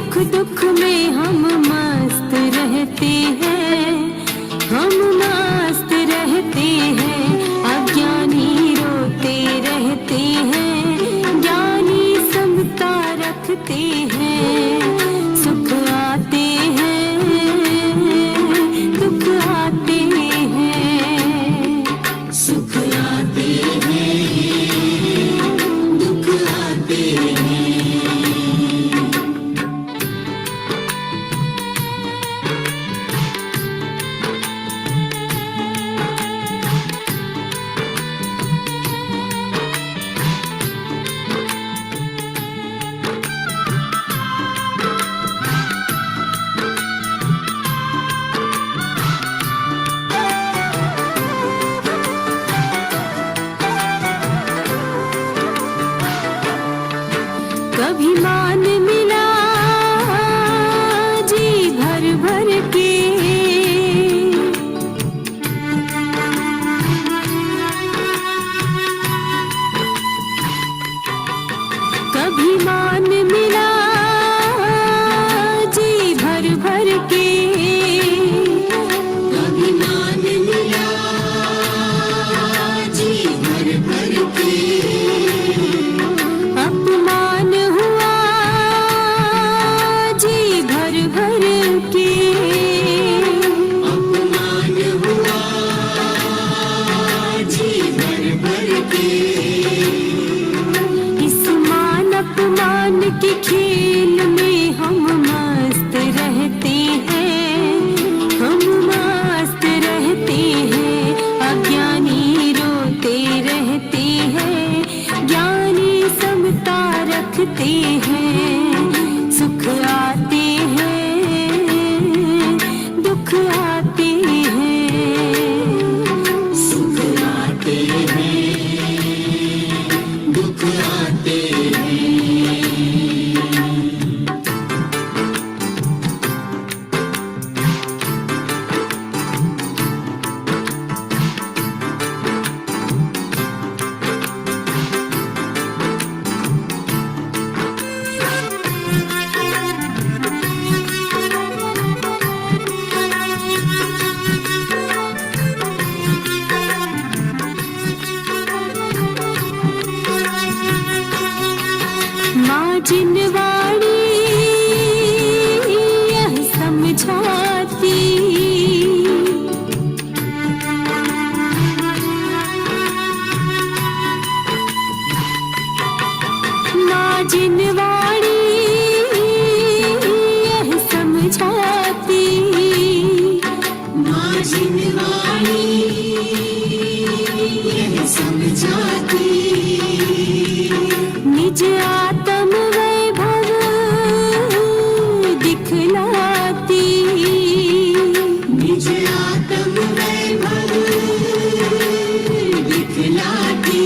सुख दुख में हम मस्त रहते हैं, हम मस्त रहते हैं। अज्ञानी रोते रहते हैं, ज्ञानी समता रखते हैं। सुख आते हैं, दुख आते हैं, सुख आते हैं, दुख आते हैं। कभी मान मिला जी भर भर के, कभी मान मिला जी भर भर के, कभी मान मिला जी भर भर के। अपमान हुआ जी भर भर के, अपमान हुआ जी भर भर के। इस मान अपमान के खेल में हम मस्त रहते हैं, हम मस्त रहते हैं। अज्ञानी रोते रहते हैं, ज्ञानी समता रखते हैं। सुख आते हैं, दुख आते हैं, सुख आते हैं, दुख आते हैं। माँ जिनवाणी यह समझाती, माँ जिनवाणी यह समझाती, माँ जिनवाणी यह समझाती। निज आत्म वैभव दिखलाती, निज आत्म वैभव दिखलाती।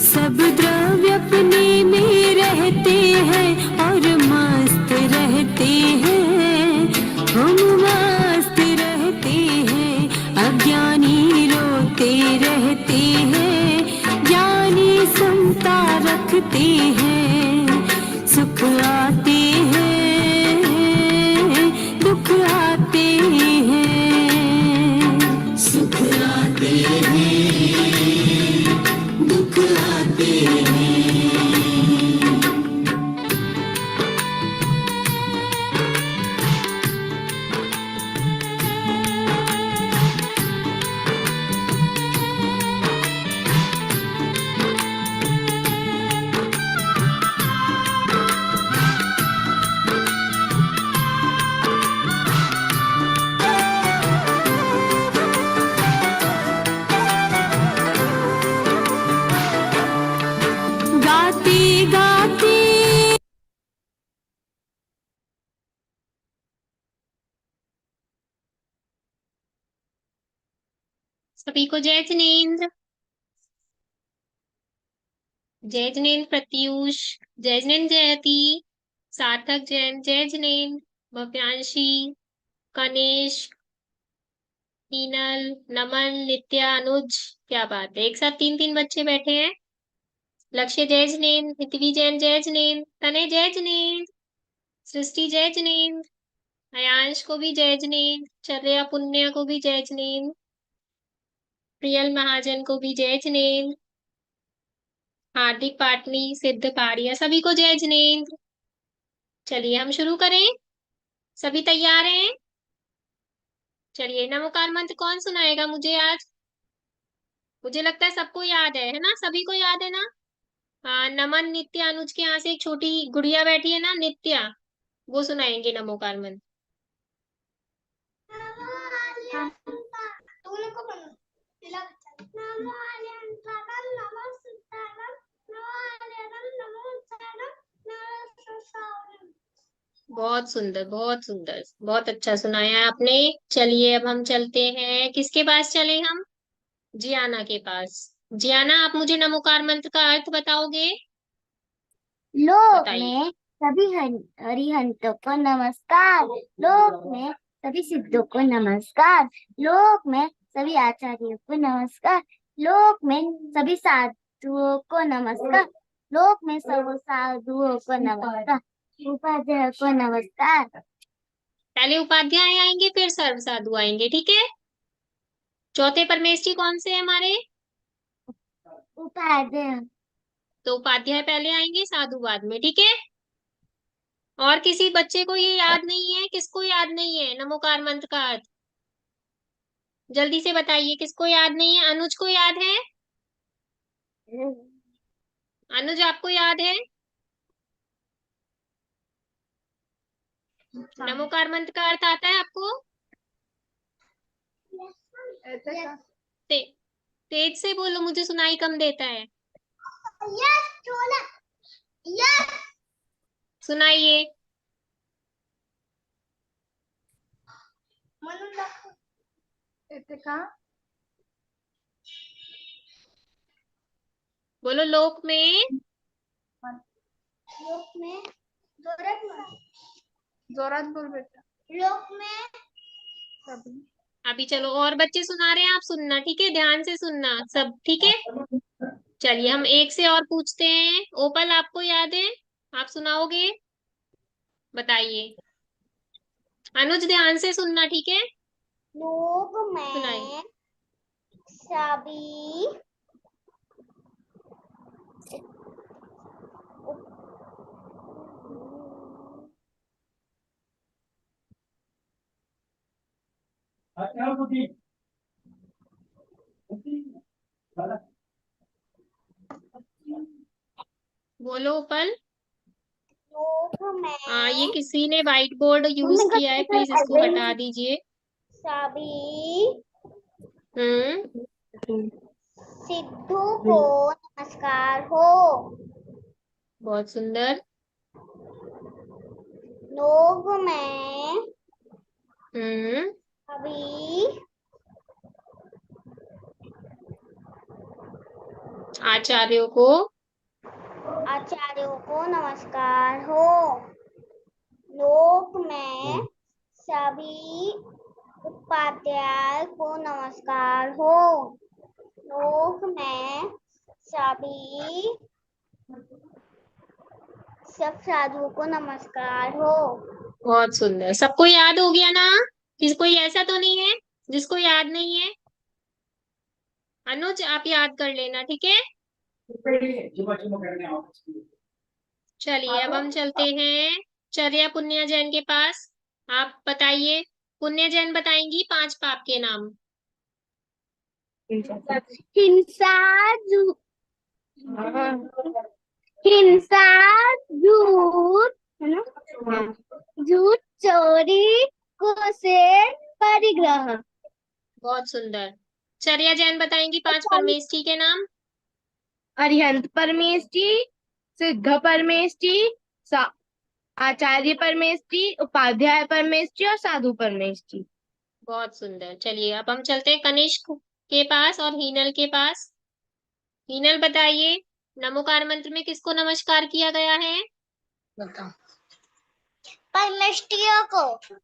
सब द्रव्य अपने में रहते हैं और मस्त रहते हैं, हम मस्त रहते हैं। अज्ञानी रोते रहते हैं, ज्ञानी समता रखते हैं। सुख आते हैं, दुख आते हैं, सुख आते हैं, दुख आते हैं। गाते गाते सभी को जय जिनेन्द्र। जय जिनेन्द्र प्रत्यूष, जय जिनेन्द्र जयती, सार्थक जैन, जय जिनेन्द्र भव्यांशी, कनेश, हीनल, नमन, नित्या, अनुज। क्या बात है, एक साथ तीन तीन बच्चे बैठे हैं। लक्ष्य जय जिनेन्द्र, पृथ्वी जैन जय जिनेन्द्र, तनय जय जिनेन्द्र, सृष्टि जय जिनेन्द्र, अयांश को भी जय जिनेन्द्र, चर्या पुण्य को भी जय जिनेन्द्र, प्रियल महाजन को भी जय जिनेन्द्र, हार्दिक पाटनी, सिद्ध पारिया सभी को जय जिनेन्द्र। चलिए हम शुरू करें, सभी तैयार हैं? चलिए नमोकार मंत्र कौन सुनाएगा मुझे आज? मुझे लगता है सबको याद है ना? सभी को याद है ना? नमन, नित्या, अनुज के यहाँ से एक छोटी गुड़िया बैठी है ना, नित्या, वो सुनाएंगे नमोकार मंत्र। बहुत सुंदर, बहुत सुंदर, बहुत अच्छा सुनाया है आपने। चलिए अब हम चलते हैं, किसके पास चले हम? जियाना के पास। जियाना, आप मुझे नमोकार मंत्र का अर्थ बताओगे? लोक बताइए। में सभी हरिहंतों को नमस्कार। लोक में सभी सिद्धों को नमस्कार। लोक में सभी आचार्यों को नमस्कार। लोक में सभी साधुओं को नमस्कार। लोक में सब साधुओं को नमस्कार। उपाध्याय को नमस्कार। पहले उपाध्याय आएंगे, फिर सर्व साधु आएंगे, ठीक है? चौथे परमेष्ठी कौन से है हमारे? उपाध्याय। तो उपाध्याय पहले आएंगे, साधु बाद में, ठीक है? और किसी बच्चे को ये याद नहीं है? किसको याद नहीं है नमोकार मंत्र का अर्थ? जल्दी से बताइए, किसको याद नहीं है? अनुज को याद है? अनुज, आपको याद है नमोकार मंत्र का अर्थ आता है आपको? ते, तेज से बोलो, मुझे सुनाई कम देता है। सुनाइए। बोलो, लोक में जोरात बोल बेटा। लोक में सभी। अभी चलो और बच्चे सुना रहे हैं, आप सुनना, ठीक है? ध्यान से सुनना सब, ठीक है? चलिए हम एक से और पूछते हैं। ओपल, आपको याद है? आप सुनाओगे? बताइए। अनुज, ध्यान से सुनना, ठीक है? लोक सुनाइए। में सभी बोलो ओपल। लोक में ये किसी ने व्हाइट बोर्ड यूज किया है, प्लीज इसको हटा दीजिए। सभी हम्म। सिद्धू को नमस्कार हो। बहुत सुंदर। लोक में हम्म। सभी आचार्यों को आचार्यों को नमस्कार हो। लोक में सभी उपाध्याय को नमस्कार हो। लोक में सभी सब साधुओं को नमस्कार हो। बहुत सुंदर। सबको याद हो गया ना? किसी कोई ऐसा तो नहीं है जिसको याद नहीं है? अनुज, आप याद कर लेना, ठीक है? चलिए अब हम चलते हैं चर्या पुण्य जैन के पास। आप बताइए, पुण्य जैन बताएंगी 5 पाप के नाम। हिंसा हिंसा, झूठ, है ना? झूठ, चोरी, कुसेल, परिग्रह। बहुत सुंदर। चर्या जैन बताएंगी 5 परमेष्ठी के नाम। अरिहंत परमेष्ठी, सिद्ध परमेष्ठी, आचार्य परमेष्ठी, उपाध्याय परमेष्ठी और साधु परमेष्ठी। बहुत सुंदर। चलिए अब हम चलते हैं कनिष्क के पास और हीनल के पास। हीनल बताइए, नमोकार मंत्र में किसको नमस्कार किया गया है? बताओ। परमेष्ठियों को।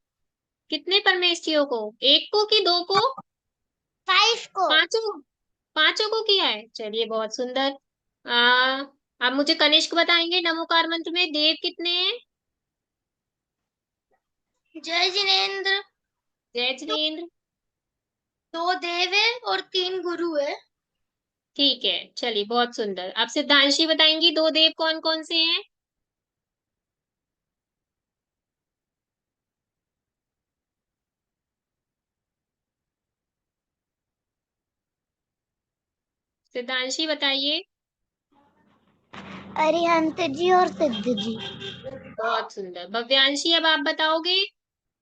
कितने परमेष्ठियों को? 1 को कि 2 को? 5 को। 5 को किया है। चलिए बहुत सुंदर। अब मुझे कनिष्क बताएंगे, नमोकार मंत्र में देव कितने हैं? जय जिनेन्द्र। जय जिनेन्द्र। 2 देव है और 3 गुरु है। ठीक है, चलिए बहुत सुंदर। अब सिद्धांशी बताएंगी 2 देव कौन कौन से हैं। सिद्धांशी बताइए। अरिहंत जी और सिद्ध जी। बहुत सुंदर। भव्यांशी अब आप बताओगे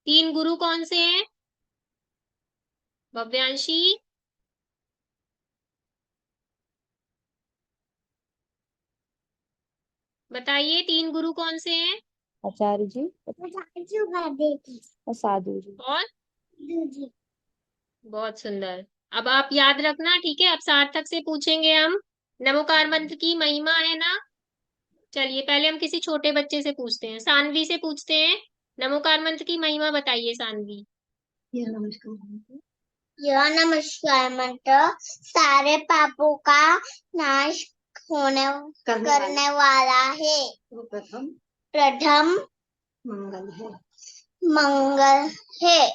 3 गुरु कौन से हैं। भव्यांशी। बताइए 3 गुरु कौन से हैं। आचार्य जी और साधु जी। और बहुत सुंदर। अब आप याद रखना, ठीक है। अब सार्थक से पूछेंगे हम। नमोकार मंत्र की महिमा है ना। चलिए पहले हम किसी छोटे बच्चे से पूछते हैं, सानवी से पूछते हैं। नमोकार मंत्र की महिमा बताइए सानवी। यह नमस्कार मंत्र सारे पापों का नाश करने वाला है। प्रथम मंगल है।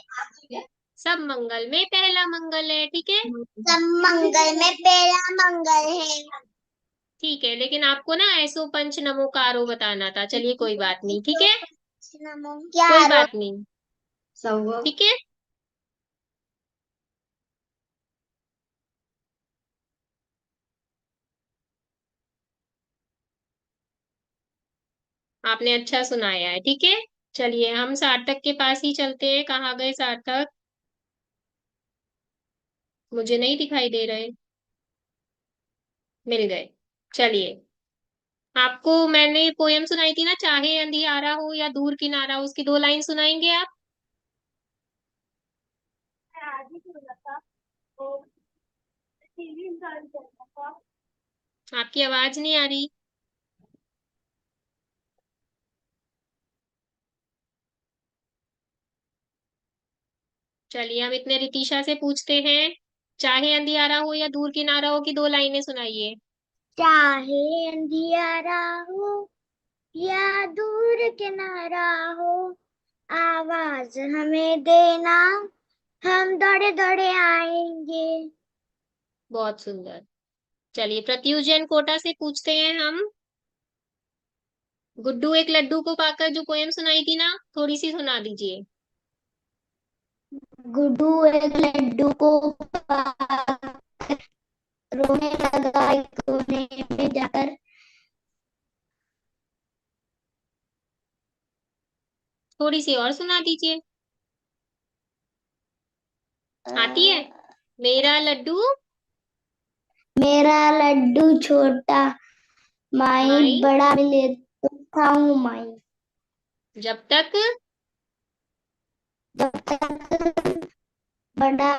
सब मंगल में पहला मंगल है, ठीक है। सब मंगल में पहला मंगल है। ठीक है, लेकिन आपको ना ऐसो पंच नमोकारो बताना था। चलिए कोई बात नहीं, ठीक है। कोई बात नहीं, ठीक है। आपने अच्छा सुनाया है, ठीक है। चलिए हम सार्थक के पास ही चलते हैं। कहाँ गए सार्थक। मुझे नहीं दिखाई दे रहे। मिल गए। चलिए, आपको मैंने पोयम सुनाई थी ना, चाहे अंधियारा हो या दूर किनारा हो, उसकी 2 लाइन सुनाएंगे आप। आपकी आवाज नहीं आ रही। चलिए हम इतने रितीशा से पूछते हैं। चाहे अंधियारा हो या दूर किनारा हो की 2 लाइनें सुनाइए। चाहे अंधियारा हो या दूर किनारा हो, आवाज हमें देना, हम दौड़े दौड़े आएंगे। बहुत सुंदर। चलिए प्रत्युजन कोटा से पूछते हैं हम। गुड्डू एक लड्डू को पाकर जो पोयम सुनाई थी ना, थोड़ी सी सुना दीजिए। गुड्डू एक लड्डू को पाकर रोने लगा एक कोने में जाकर। थोड़ी सी और सुना दीजिए। आती है। मेरा लड्डू मेरा लड्डू छोटा, माई माई बड़ा मिले तो खाऊं माई। जब तक जब तक बड़ा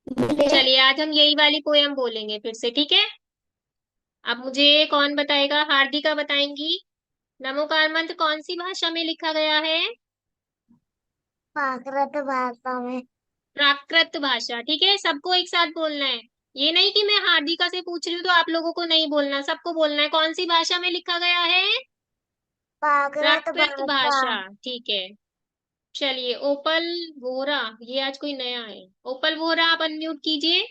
मिले। चलिए आज हम यही वाली पोयम बोलेंगे फिर से, ठीक है। अब मुझे कौन बताएगा। हार्दिका बताएंगी। नमोकार मंत्र कौन सी भाषा में लिखा गया है। प्राकृत भाषा में। प्राकृत भाषा, ठीक है। सबको एक साथ बोलना है। ये नहीं कि मैं हार्दिका से पूछ रही हूँ तो आप लोगों को नहीं बोलना, सबको बोलना है। कौन सी भाषा में लिखा गया है। प्राकृत प्राकृत भाषा। भाषा, ठीक है। चलिए ओपल वोरा, ये आज कोई नया है। ओपल वोरा आप अनम्यूट कीजिए।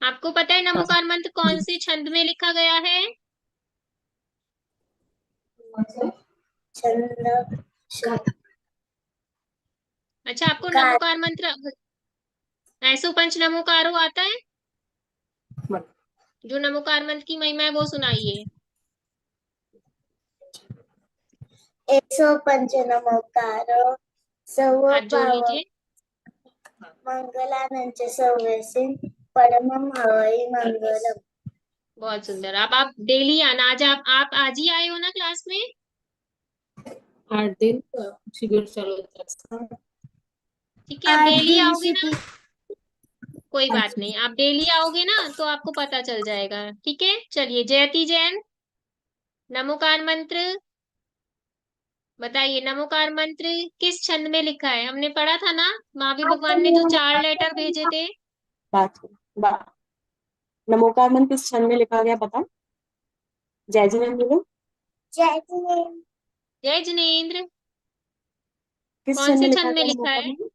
आपको पता है नमोकार मंत्र कौन से छंद में लिखा गया है। छंद। अच्छा, आपको नमोकार मंत्र ऐसो पंच नमोकारो आता है। जो नमोकार मंत्र की महिमा है वो सुनाइए। 105 नमोकारो सर्व हाथ जोड़ पाव लीजिए। मंगलानंच सर्वेसिं परमं हवै मंगलम। बहुत सुंदर। अब आप डेली आना। आज आप आज ही आए हो ना क्लास में। 8 दिन शिविर चलता है। ठीक है, आप डेली आओगे ना। कोई बात अच्छा। नहीं, आप डेली आओगे ना तो आपको पता चल जाएगा, ठीक है। चलिए जयती जैन, नमोकार मंत्र बताइए। नमोकार मंत्र किस छंद में लिखा है। हमने पढ़ा था ना, महावीर भगवान ने जो 4 लेटर भेजे थे। बा, नमोकार मंत्र किस छंद में लिखा गया पता। जय जिनेन्द्र बोलो। जय जिनेन्द्र। जय जिनेन्द्र। किस कौन छंद से में लिखा छंद में गया लिखा है? नमोकामन?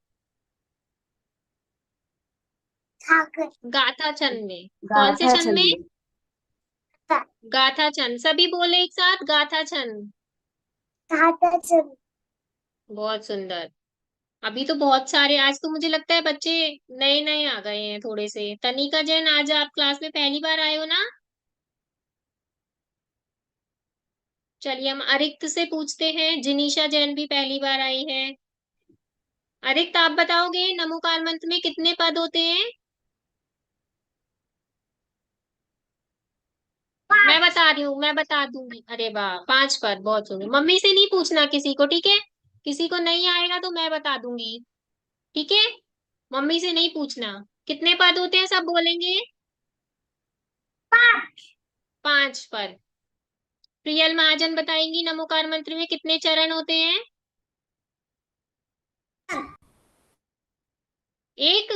गाथा छंद में। कौन से गाथा छंद छंद में? में। गाथा छंद। सभी बोले एक साथ, गाथा छंद। बहुत सुंदर। अभी तो बहुत सारे, आज तो मुझे लगता है बच्चे नए नए आ गए हैं थोड़े से। तनिका जैन, आज आप क्लास में पहली बार आए हो ना? चलिए हम अरिक्त से पूछते हैं। जिनीशा जैन भी पहली बार आई है। अरिक्त, आप बताओगे नमोकार मंत्र में कितने पद होते हैं? मैं बता रही हूँ, मैं बता दूंगी। अरे वाह, 5 पद, बहुत सुंदर। मम्मी से नहीं पूछना किसी को, ठीक है? किसी को नहीं आएगा तो मैं बता दूंगी, ठीक है? मम्मी से नहीं पूछना। कितने पद होते हैं, सब बोलेंगे? 5 पद। प्रियल महाजन बताएंगी नमोकार मंत्र में कितने चरण होते हैं? एक।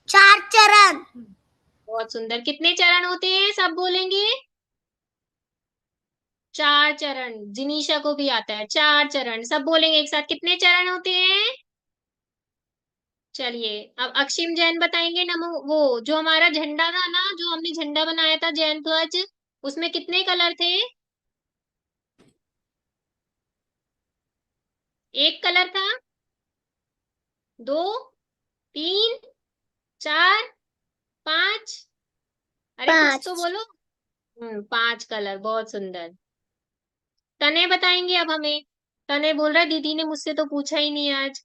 4 चरण। बहुत सुंदर। कितने चरण होते हैं, सब बोलेंगे? 4 चरण। जिनीशा को भी आता है। 4 चरण, सब बोलेंगे एक साथ। कितने चरण होते हैं? चलिए अब अक्षिम जैन बताएंगे। नमो, वो जो हमारा झंडा था ना, जो हमने झंडा बनाया था जैन ध्वज, उसमें कितने कलर थे? एक कलर था? 2, 3, 4, 5? अरे कुछ तो 5। बोलो। 5 कलर, बहुत सुंदर। तने बताएंगे अब हमें। तने बोल रहा है दीदी ने मुझसे तो पूछा ही नहीं आज।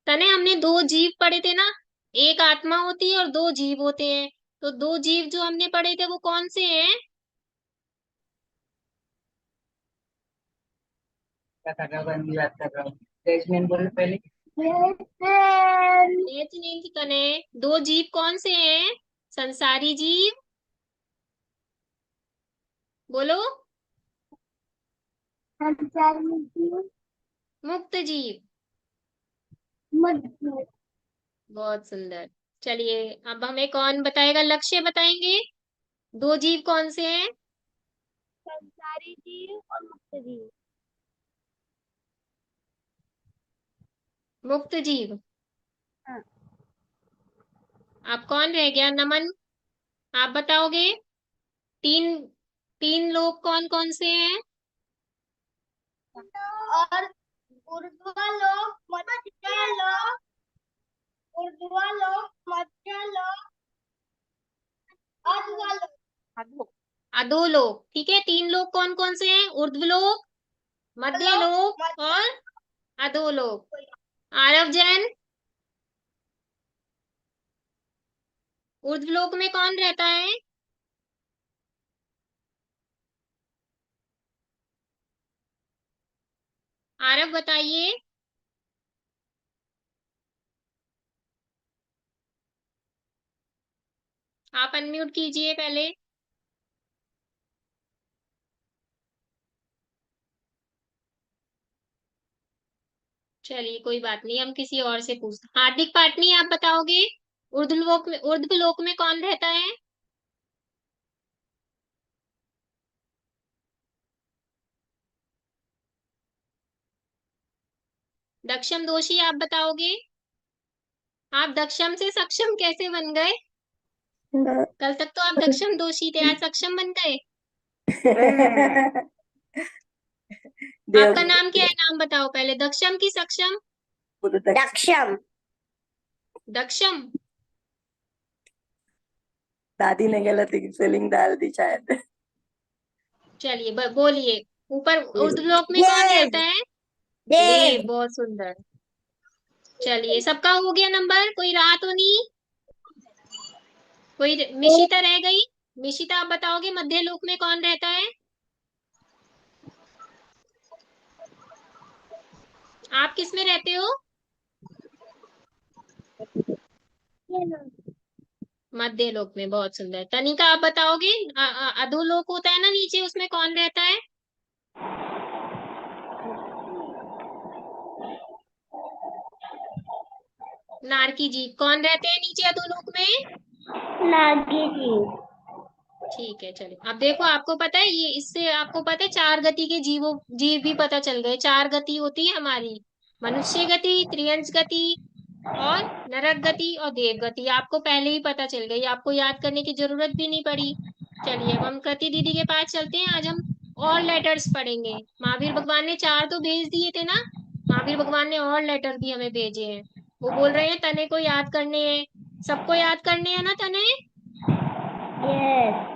तने, हमने 2 जीव पढ़े थे ना? एक आत्मा होती है और 2 जीव होते हैं। तो 2 जीव जो हमने पढ़े थे वो कौन से हैं? क्या कर रहा हूँ? बंदी बात कर रहा हूँ। जैस्मिन बोले पहले। नहीं थी तने। 2 जीव कौन से हैं? संसारी जीव, बोलो। मुक्त जीव। बहुत सुंदर। चलिए अब हमें कौन बताएगा, लक्ष्य बताएंगे 2 जीव कौन से हैं? संसारी जीव और मुक्त जीव। मुक्त जीव। हाँ। आप कौन रह गया? नमन, आप बताओगे? 3 3 लोग कौन कौन से हैं? और ऊर्ध्वलोक, मध्यलोक, ऊर्ध्वलोक, मध्यलोक, अधोलोक। अधोलोक। ठीक है, 3 लोग कौन कौन से हैं? ऊर्ध्वलोक, मध्यलोक और अधोलोक। आरव जैन, ऊर्ध्वलोक में कौन रहता है? आरव बताइए। आप अनम्यूट कीजिए पहले। चलिए कोई बात नहीं, हम किसी और से पूछते। हार्दिक पाटनी, आप बताओगे ऊर्ध्वलोक में कौन रहता है? दक्षम दोषी, आप बताओगे? आप दक्षम से सक्षम कैसे बन गए? कल तक तो आप दक्षम दोषी थे, आज सक्षम बन गए। देव। आपका नाम क्या है? नाम बताओ पहले। दक्षम की सक्षम? दक्षम। दक्षम। दादी ने गलत स्पेलिंग डाल दी शायद। चलिए बोलिए। ऊपर ऊर्ध्वलोक में कौन देव। रहता है? देव। देव। बहुत सुंदर। चलिए सबका हो गया नंबर, कोई रहा तो नहीं? कोई मिशिता रह गई? मिशिता, आप बताओगे मध्य लोक में कौन रहता है? आप किस में रहते हो? मध्य लोक में। बहुत सुंदर। तनिका, आप बताओगे अधोलोक होता है ना नीचे, उसमें कौन रहता है? नारकी जीव। कौन रहते हैं नीचे अधोलोक में? नागी जीव। ठीक है, चलिए अब देखो, आपको पता है ये, इससे आपको पता है चार गति के जीव भी पता चल गए। चार गति होती है हमारी, मनुष्य गति, त्रियंश गति और नरक गति और देव गति। आपको पहले ही पता चल गई, आपको याद करने की जरूरत भी नहीं पड़ी। चलिए अब हम कृति दीदी के पास चलते हैं। आज हम और लेटर्स पढ़ेंगे। महावीर भगवान ने चार तो भेज दिए थे ना, महावीर भगवान ने और लेटर भी हमें भेजे हैं। वो बोल रहे हैं तने को याद करने हैं, सबको याद करने हैं ना तने। यस।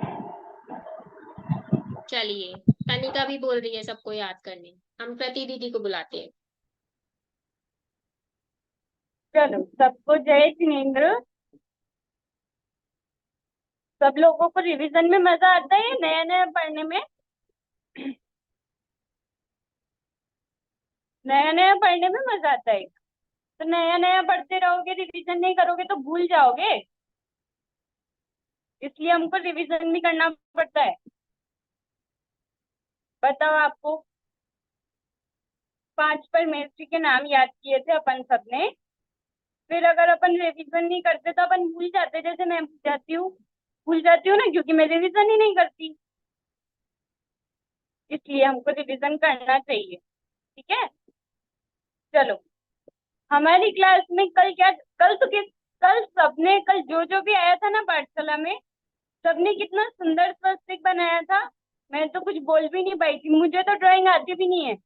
चलिए, तनिका भी बोल रही है सबको याद करने। हम कृति दीदी को बुलाते हैं। चलो, सबको जय जिनेंद्र। सब लोगों को रिवीजन में मजा आता है नया नया पढ़ने में? नया नया पढ़ने में मजा आता है। तो नया नया पढ़ते रहोगे, रिवीजन नहीं करोगे तो भूल जाओगे। इसलिए हमको रिवीजन भी करना पड़ता है। बताओ, आपको 5 परमेष्ठी के नाम याद किए थे अपन सबने। फिर अगर अपन रिवीजन नहीं करते तो अपन भूल जाते, जैसे मैं भूल जाती हूँ ना, क्योंकि मैं रिवीजन ही नहीं करती। इसलिए हमको रिवीजन करना चाहिए, ठीक है। चलो, हमारी क्लास में कल क्या, कल जो जो भी आया था ना पाठशाला में, सबने कितना सुंदर स्वस्तिक बनाया था। मैं तो कुछ बोल भी नहीं पाई थी, मुझे तो ड्राइंग आती भी नहीं है।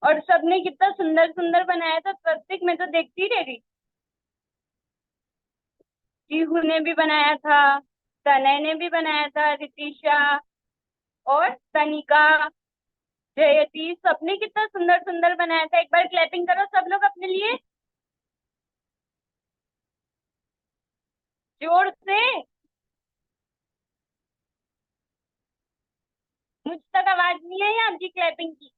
और सबने कितना सुंदर सुंदर बनाया था स्वस्तिक, मैं तो देखती ही रह गई। जीहू ने भी बनाया था, तनय ने भी बनाया था, रितिशा और तनिका, जयती, सबने कितना सुंदर सुंदर बनाया था। एक बार क्लैपिंग करो सब लोग अपने लिए, जोर से। मुझ तक आवाज नहीं आई आपकी क्लैपिंग की।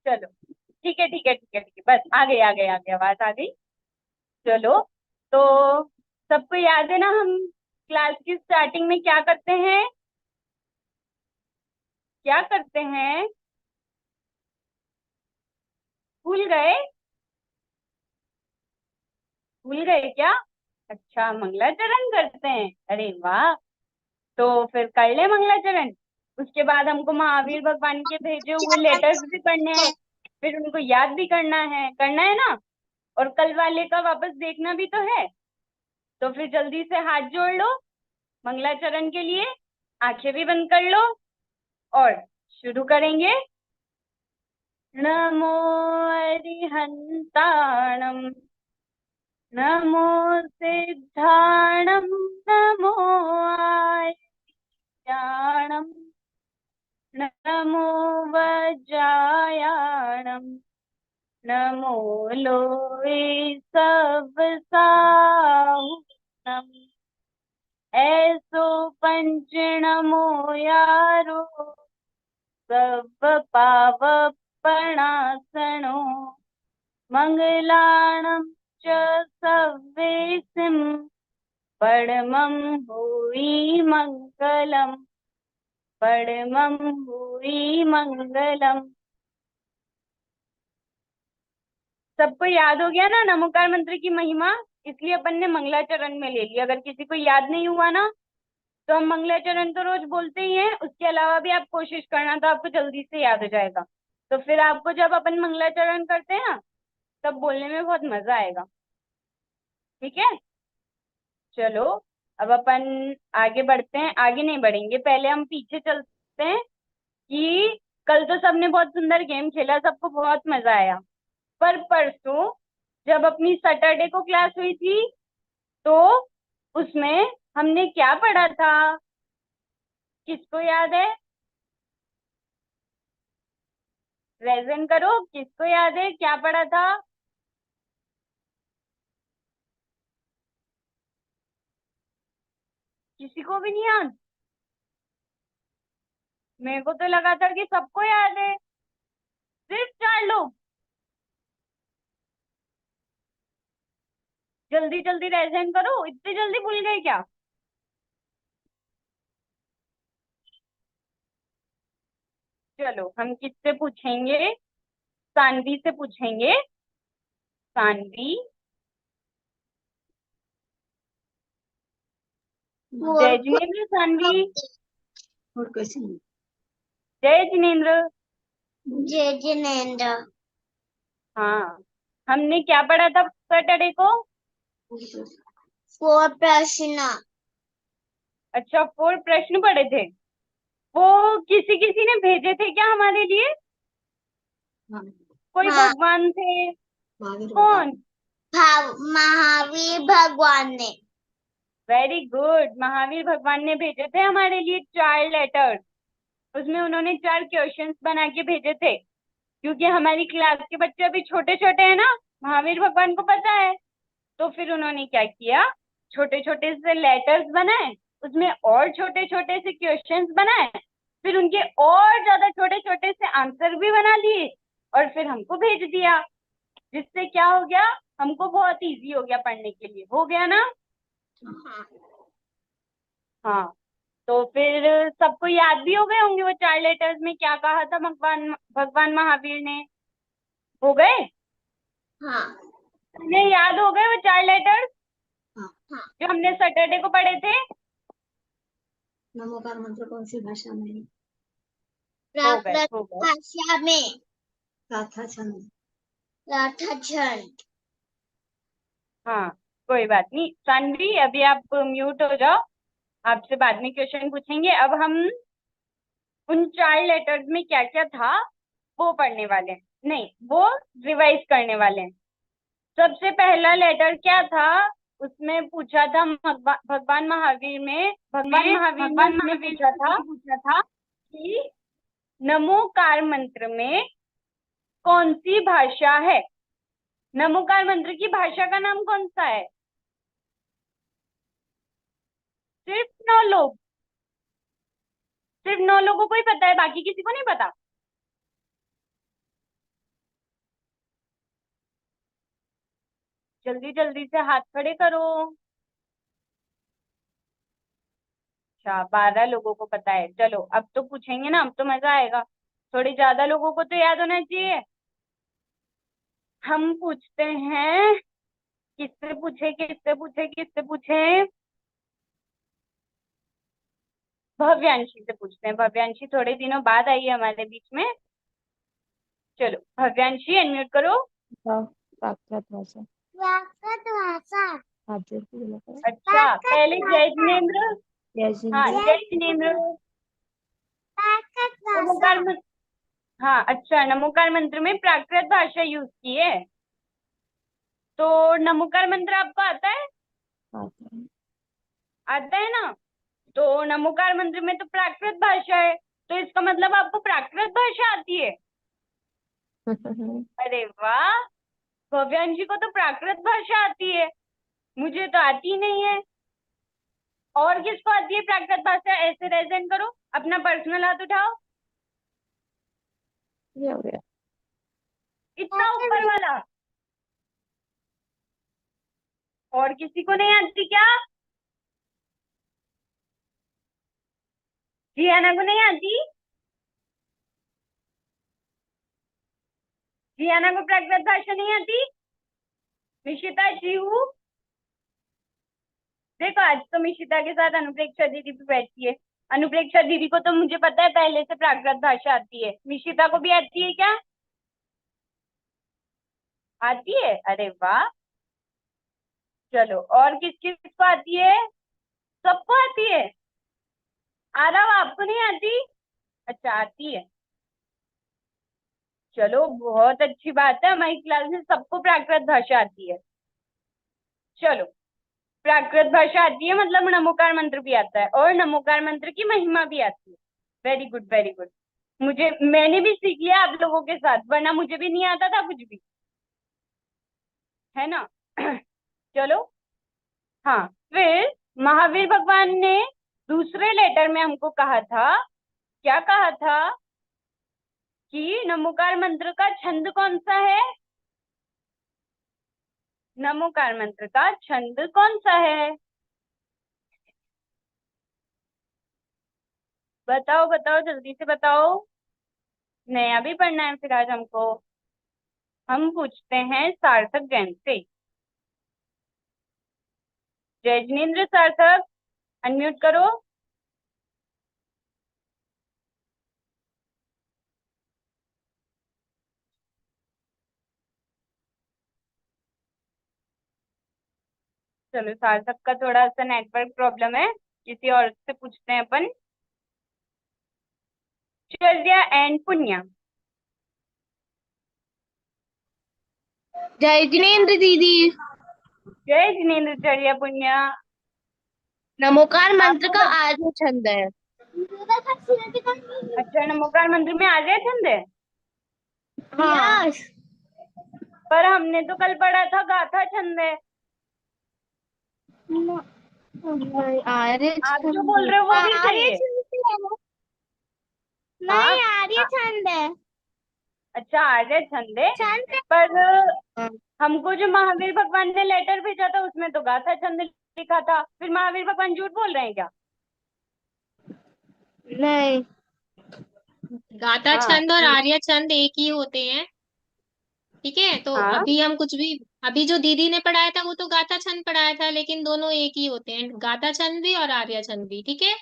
चलो, ठीक है ठीक है ठीक है ठीक है, बस आ गई आ गई आ गई, आवाज आ गई। चलो, तो सबको याद है ना हम क्लास की स्टार्टिंग में क्या करते हैं? क्या करते हैं? भूल गए? भूल गए क्या? अच्छा, मंगलाचरण करते हैं, अरे वाह। तो फिर कर ले मंगलाचरण। उसके बाद हमको महावीर भगवान के भेजे हुए लेटर्स भी पढ़ने हैं, फिर उनको याद भी करना है ना। और कल वाले का वापस देखना भी तो है। तो फिर जल्दी से हाथ जोड़ लो मंगलाचरण के लिए, आंखें भी बंद कर लो और शुरू करेंगे। नमो अरिहंताणम, नमो सिद्धाणम, नमो आर्याणम, नमो वज्रायाणम, नमो लोहे सब साहुनम, ऐसो पंच नमो यारो सब पावपणासनो, मंगलाणं च सव्येसिं परमं भूरि मंगलम, परमं भूरि मंगलम। सबको याद हो गया ना नमोकार मंत्र की महिमा? इसलिए अपन ने मंगलाचरण में ले लिया। अगर किसी को याद नहीं हुआ ना, तो हम मंगलाचरण तो रोज बोलते ही हैं, उसके अलावा भी आप कोशिश करना, तो आपको जल्दी से याद हो जाएगा। तो फिर आपको जब अपन मंगलाचरण करते हैं ना, तब बोलने में बहुत मजा आएगा, ठीक है। चलो, अब अपन आगे बढ़ते हैं। आगे नहीं बढ़ेंगे, पहले हम पीछे चलते हैं कि कल तो सबने बहुत सुंदर गेम खेला, सबको बहुत मजा आया। पर परसों जब अपनी सैटरडे को क्लास हुई थी, तो उसमें हमने क्या पढ़ा था? किसको याद है? प्रेजेंट करो, किसको याद है क्या पढ़ा था? किसी को भी नहीं याद? मेरे को तो लगा था कि सबको याद है, सिर्फ 4 लोग। जल्दी जल्दी प्रेजेंट करो, इतनी जल्दी भूल गए क्या? चलो, हम किससे पूछेंगे? सानवी से पूछेंगे। सानवी, जय जिनेन्द्र सानवी, और क्वेश्चन जय जिनेन्द्र। जय जिनेन्द्र। हाँ, हमने क्या पढ़ा था सैटरडे को? 4 प्रश्न। अच्छा, 4 प्रश्न पढ़े थे। वो किसी किसी ने भेजे थे क्या हमारे लिए? कोई हाँ। भगवान थे? महावीर कौन? महावीर भगवान ने। वेरी गुड, महावीर भगवान ने भेजे थे हमारे लिए 4 लेटर्स। उसमें उन्होंने 4 क्वेश्चंस बना के भेजे थे, क्योंकि हमारी क्लास के बच्चे अभी छोटे छोटे हैं ना, महावीर भगवान को पता है। तो फिर उन्होंने क्या किया, छोटे छोटे से लेटर्स बनाए, उसमें और छोटे छोटे से क्वेश्चंस बनाए, फिर उनके और ज्यादा छोटे छोटे से आंसर भी बना दिए और फिर हमको भेज दिया, जिससे क्या हो गया, हमको बहुत इजी हो गया पढ़ने के लिए। हो गया ना? हाँ, तो फिर सबको याद भी हो गए होंगे वो 4 लेटर्स में क्या कहा था भगवान भगवान महावीर ने। हो गए? हाँ। तुम्हें याद हो गए वो 4 लेटर्स हाँ। जो हमने सैटरडे को पढ़े थे? नमोकार मंत्र कौन सी भाषा में है? प्राकृत हो गए। भाषा में। गाथा छंद। गाथा छंद। हाँ, कोई बात नहीं। सानवी, अभी आप म्यूट हो जाओ, आपसे बाद में क्वेश्चन पूछेंगे। अब हम उन 4 लेटर्स में क्या क्या था वो पढ़ने वाले हैं, नहीं वो रिवाइज करने वाले हैं। सबसे पहला लेटर क्या था? उसमें पूछा था भगवान महावीर ने उसमें पूछा था कि नमोकार मंत्र में कौन सी भाषा है? नमोकार मंत्र की भाषा का नाम कौन सा है? सिर्फ 9 लोग, सिर्फ 9 लोगों को ही पता है, बाकी किसी को नहीं पता। जल्दी जल्दी से हाथ खड़े करो। अच्छा, 12 लोगों को पता है। चलो अब तो पूछेंगे ना, अब तो मजा आएगा। थोड़े ज्यादा लोगों को तो याद होना चाहिए। हम पूछते हैं, किससे पूछे किससे पूछे किससे पूछे? भव्यांशी से पूछते हैं। भव्यांशी थोड़े दिनों बाद आई है हमारे बीच में। चलो भव्यांशी, अनम्यूट करो। प्राकृत भाषा। प्राकृत भाषा। हाथ जोड़ के बोला करो। अच्छा, पहले जय जिनेन्द्र। जय हाँ, जिनेन्द्र। जय जिनेन्द्र। प्राकृत नमोकार मंत्र, हाँ अच्छा, नमोकार मंत्र में प्राकृत भाषा यूज की है। तो नमोकार मंत्र आपको आता है? आता है ना? तो नमोकार मंत्र में तो प्राकृत भाषा है, तो इसका मतलब आपको प्राकृत भाषा आती है। अरे वाह, भव्यांशी को तो प्राकृत भाषा आती है, मुझे तो आती नहीं है। और किसको आती है प्राकृत भाषा? ऐसे रेजेंट करो, अपना पर्सनल हाथ उठाओ, ये हो गया। इतना ऊपर वाला। और किसी को नहीं आती क्या? जियाना को नहीं आती? जियाना को प्राकृत भाषा नहीं आती? मिशिता, जीहू, देखो आज तो मिशिता के साथ अनुप्रेक्षा दीदी भी बैठी है। अनुप्रेक्षा दीदी को तो मुझे पता है पहले से प्राकृत भाषा आती है। मिशिता को भी आती है क्या? आती है? अरे वाह। चलो, और किस किस को आती है? सबको आती है? आरव, आपको नहीं आती? अच्छा, आती है। चलो, बहुत अच्छी बात है, हमारी क्लास में सबको प्राकृत भाषा आती है। चलो, प्राकृत भाषा आती है मतलब नमोकार मंत्र भी आता है, और नमोकार मंत्र की महिमा भी आती है। Very good, very good. मैंने भी सीख लिया आप लोगों के साथ, वरना मुझे भी नहीं आता था कुछ भी, है ना? चलो, हाँ, फिर महावीर भगवान ने दूसरे लेटर में हमको कहा था, क्या कहा था कि नमोकार मंत्र का छंद कौन सा है? नमोकार मंत्र का छंद कौन सा है? बताओ बताओ, जल्दी से बताओ। नया भी पढ़ना है फिर आज हमको। हम पूछते हैं सार्थक जैन से। जय जिनेन्द्र सार्थक, अनम्यूट करो। चलो सार्थक का थोड़ा सा नेटवर्क प्रॉब्लम है, किसी और से पूछते हैं अपन। चर्या एंड पुण्या। जय जिनेन्द्र दीदी। जय जिनेन्द्र, चर्या, पुण्या। नमोकार मंत्र आपको का बत... आर्य छंद है। अच्छा, नमोकार मंत्र में आर्य छंद है। हाँ। पर हमने तो कल पढ़ा था गाथा छंद है। आर्य आप जो छंद बोल रहे हो वो भी सही आर्य है। छंद है वो। हाँ, नहीं, आर्य छंद है। अच्छा आर्य छंद है। छंद है। पर हाँ। हमको जो महावीर भगवान ने लेटर भेजा था उसमें तो गाथा छंद लिखा था, फिर महावीर भगवान झूठ बोल रहे हैं क्या? नहीं। गाथा हाँ छंद और आर्य छंद एक ही होते हैं। ठीक है, तो हाँ अभी हम कुछ भी, अभी जो दीदी ने पढ़ाया था वो तो गाथा छंद पढ़ाया था, लेकिन दोनों एक ही होते हैं, गाथा छंद भी और आर्य छंद भी। ठीक है।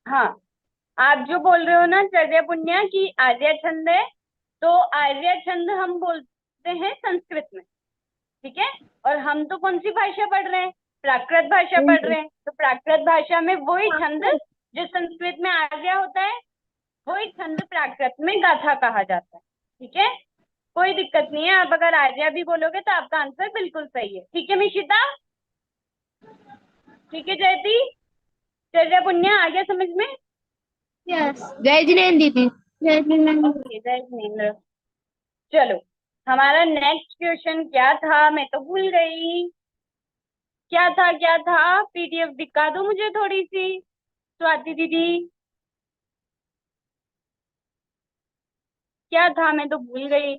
हाँ। आप जो बोल रहे हो ना चर्या पुण्या की आर्य छंद है, तो आर्य छंद हम बोलते हैं संस्कृत में। ठीक है। और हम तो कौन सी भाषा पढ़ रहे हैं? प्राकृत भाषा पढ़ रहे हैं, तो प्राकृत भाषा में वही छंद जो संस्कृत में आर्य होता है, वही छंद प्राकृत में गाथा कहा जाता है। ठीक है, कोई दिक्कत नहीं है। आप अगर आर्या भी बोलोगे तो आपका आंसर बिल्कुल सही है। ठीक है मिशिता? ठीक है जयती, चर्या पुण्या आ गया समझ में? यस। जय जिनेन्द्र दीदी। जय जिनेन्द्र। ओके, जय जिनेन्द्र। चलो, हमारा नेक्स्ट क्वेश्चन क्या था, मैं तो भूल गई। क्या था पीडीएफ दिखा दो मुझे थोड़ी सी, स्वाति दीदी। क्या था, मैं तो भूल गई।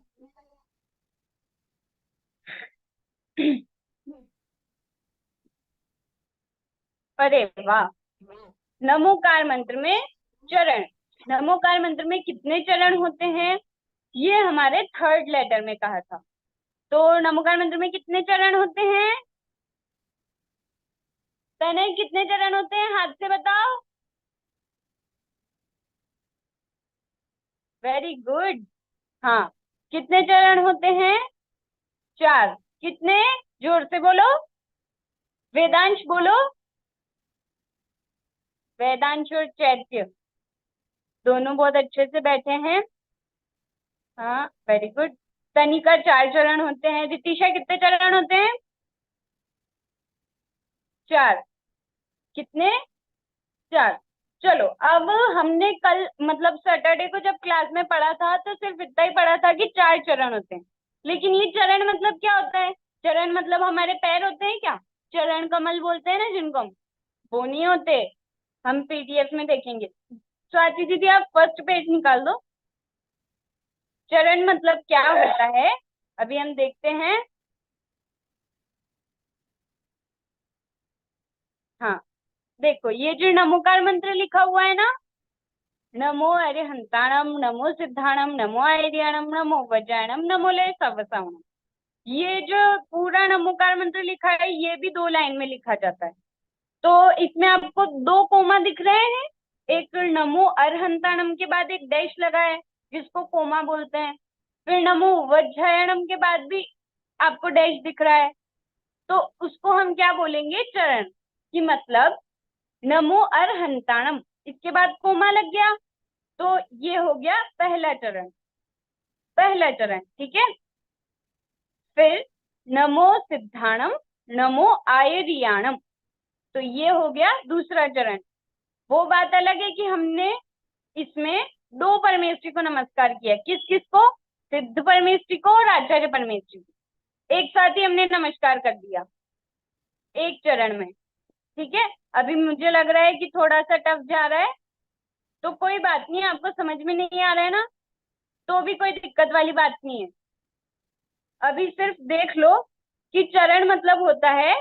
अरे वाह। नमोकार मंत्र में चरण, नमोकार मंत्र में कितने चरण होते हैं? ये हमारे थर्ड लेटर में कहा था। तो नमोकार मंत्र में कितने चरण होते हैं? तने कितने चरण होते हैं, हाथ से बताओ। Very good. हाँ, कितने चरण होते हैं? 4। कितने? जोर से बोलो, वेदांश बोलो। वेदांश और चैत्य दोनों बहुत अच्छे से बैठे हैं। हाँ, वेरी गुड। तनी का 4 चरण होते हैं। रितिशा कितने चरण होते हैं? 4। कितने? 4। चलो, अब हमने कल मतलब सैटरडे को जब क्लास में पढ़ा था तो सिर्फ इतना ही पढ़ा था कि 4 चरण होते हैं। लेकिन ये चरण मतलब क्या होता है? चरण मतलब हमारे पैर होते हैं क्या? चरण कमल बोलते हैं ना जिनको हम, वो नहीं होते। हम पीडीएफ में देखेंगे। स्वाति दीदी आप फर्स्ट पेज निकाल दो। चरण मतलब क्या होता है अभी हम देखते हैं। हाँ, देखो ये जो नमोकार मंत्र लिखा हुआ है ना, नमो अरिहंताणम, नमो सिद्धाणम, नमो आर्याणम, नमो वज्रायणम, नमो लय सवसावणम, ये जो पूरा नमोकार मंत्र लिखा है ये भी 2 लाइन में लिखा जाता है। तो इसमें आपको 2 कोमा दिख रहे हैं। एक नमो अरहंताणम के बाद एक डैश लगा है जिसको कोमा बोलते हैं। फिर नमो वज्रायणम के बाद भी आपको डैश दिख रहा है, तो उसको हम क्या बोलेंगे? चरण। कि मतलब नमो अरहंताणम, इसके बाद कोमा लग गया, तो ये हो गया पहला चरण। पहला चरण, ठीक है। फिर नमो सिद्धाणम, नमो आयरियाणम, तो ये हो गया दूसरा चरण। वो बात अलग है कि हमने इसमें 2 परमेष्ठी को नमस्कार किया। किस किस को? सिद्ध परमेष्ठी को और आचार्य परमेष्ठी को एक साथ ही हमने नमस्कार कर दिया एक चरण में। ठीक है, अभी मुझे लग रहा है कि थोड़ा सा टफ जा रहा है, तो कोई बात नहीं, आपको समझ में नहीं आ रहा है ना, तो भी कोई दिक्कत वाली बात नहीं है। अभी सिर्फ देख लो कि चरण मतलब होता है।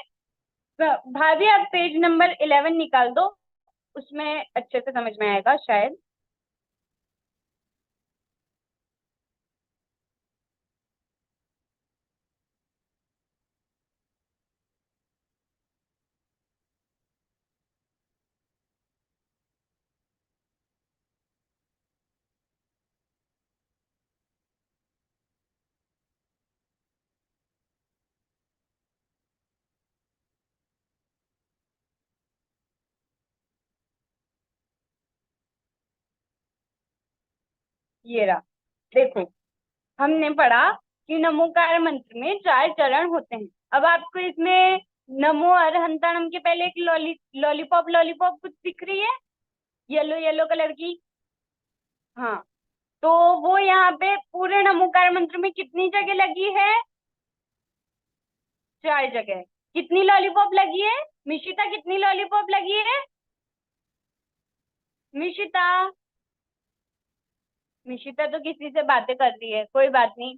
भाभी आप पेज नंबर 11 निकाल दो, उसमें अच्छे से समझ में आएगा शायद। ये रहा, देखो हमने पढ़ा कि नमोकार मंत्र में 4 चरण होते हैं। अब आपको इसमें नमो अरहंताणम के पहले एक लॉलीपॉप लॉलीपॉप कुछ दिख रही है, येलो येलो कलर की। हाँ, तो वो यहाँ पे पूरे नमोकार मंत्र में कितनी जगह लगी है? 4 जगह। कितनी लॉलीपॉप लगी है मिशिता, कितनी लॉलीपॉप लगी है मिशिता? मिशिता तो किसी से बातें कर रही है, कोई बात नहीं,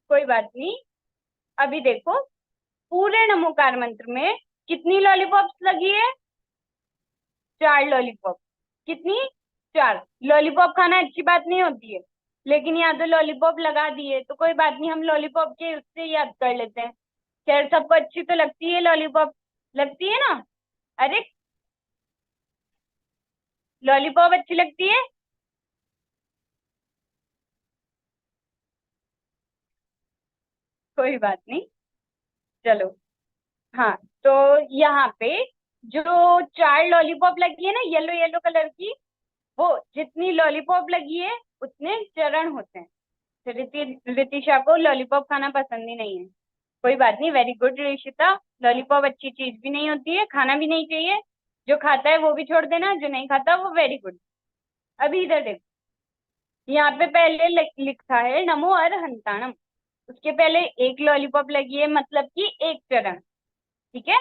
कोई बात नहीं। अभी देखो पूरे नमोकार मंत्र में कितनी लॉलीपॉप्स लगी है? 4 लॉलीपॉप। कितनी? 4। लॉलीपॉप खाना अच्छी बात नहीं होती है, लेकिन यहाँ तो लॉलीपॉप लगा दिए तो कोई बात नहीं, हम लॉलीपॉप के उससे याद कर लेते हैं। खैर सबको अच्छी तो लगती है लॉलीपॉप, लगती है ना? अरे लॉलीपॉप अच्छी लगती है? कोई बात नहीं, चलो। हाँ, तो यहाँ पे जो 4 लॉलीपॉप लगी है ना येलो येलो कलर की, वो जितनी लॉलीपॉप लगी है उतने चरण होते हैं। तो रितिशा को लॉलीपॉप खाना पसंद ही नहीं है, कोई बात नहीं, वेरी गुड रिशिता। लॉलीपॉप अच्छी चीज भी नहीं होती है, खाना भी नहीं चाहिए। जो खाता है वो भी छोड़ देना, जो नहीं खाता वो वेरी गुड। अभी इधर देखो, यहाँ पे पहले लिखा है नमो अरहंताणम, उसके पहले एक लॉलीपॉप लगी है, मतलब कि एक चरण, ठीक है।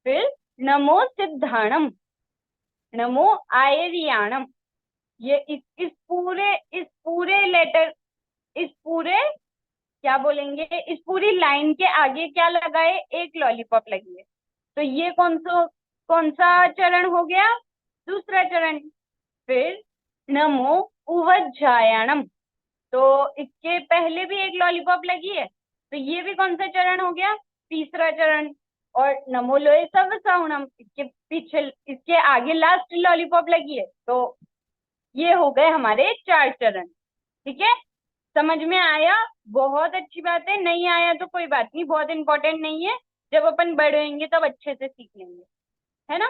फिर नमो सिद्धाणम, नमो आयरियाणम, ये इस पूरे लेटर, इस पूरे क्या बोलेंगे, इस पूरी लाइन के आगे क्या लगा है? एक लॉलीपॉप लगी है। तो ये कौन सा चरण हो गया? दूसरा चरण। फिर नमो उवज्जायणम, तो इसके पहले भी एक लॉलीपॉप लगी है, तो ये भी कौन सा चरण हो गया? तीसरा चरण। और नमो लोए सव सहुणम, इसके पीछे, इसके आगे लास्ट लॉलीपॉप लगी है, तो ये हो गए हमारे 4 चरण, ठीक है। समझ में आया? बहुत अच्छी बात है। नहीं आया तो कोई बात नहीं, बहुत इंपॉर्टेंट नहीं है, जब अपन बड़े होंगे तब अच्छे से सीख लेंगे, है ना।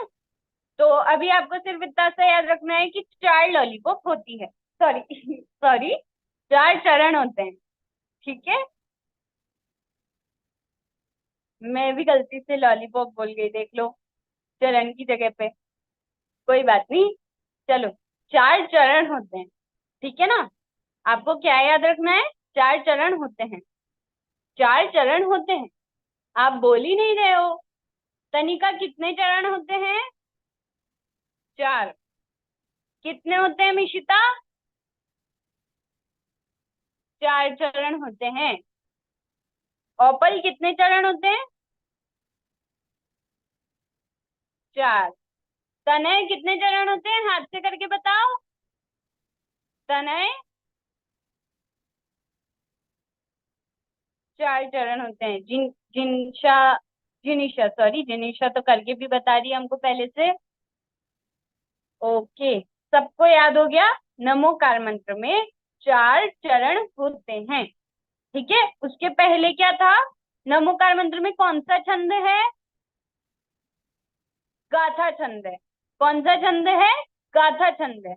तो अभी आपको सिर्फ इतना सा याद रखना है कि 4 लॉलीपॉप होती है, सॉरी सॉरी 4 चरण होते हैं, ठीक है। मैं भी गलती से लॉलीपॉप बोल गई, देख लो, चरण की जगह पे, कोई बात नहीं। चलो, 4 चरण होते हैं, ठीक है ना। आपको क्या याद रखना है? 4 चरण होते हैं, 4 चरण होते हैं। आप बोल ही नहीं रहे हो। तनिका, कितने चरण होते हैं? 4। कितने होते हैं मिशिता? 4 चरण होते हैं। ऑपल, कितने चरण होते हैं? 4। तनय, कितने चरण होते हैं? हाथ से करके बताओ। तनय, 4 चरण होते हैं। जिनिशा तो करके भी बता रही है हमको पहले से। ओके, सबको याद हो गया? नमोकार मंत्र में 4 चरण होते हैं, ठीक है। उसके पहले क्या था? नमोकार मंत्र में कौन सा छंद है? गाथा छंद है। कौन सा छंद है? गाथा छंद है।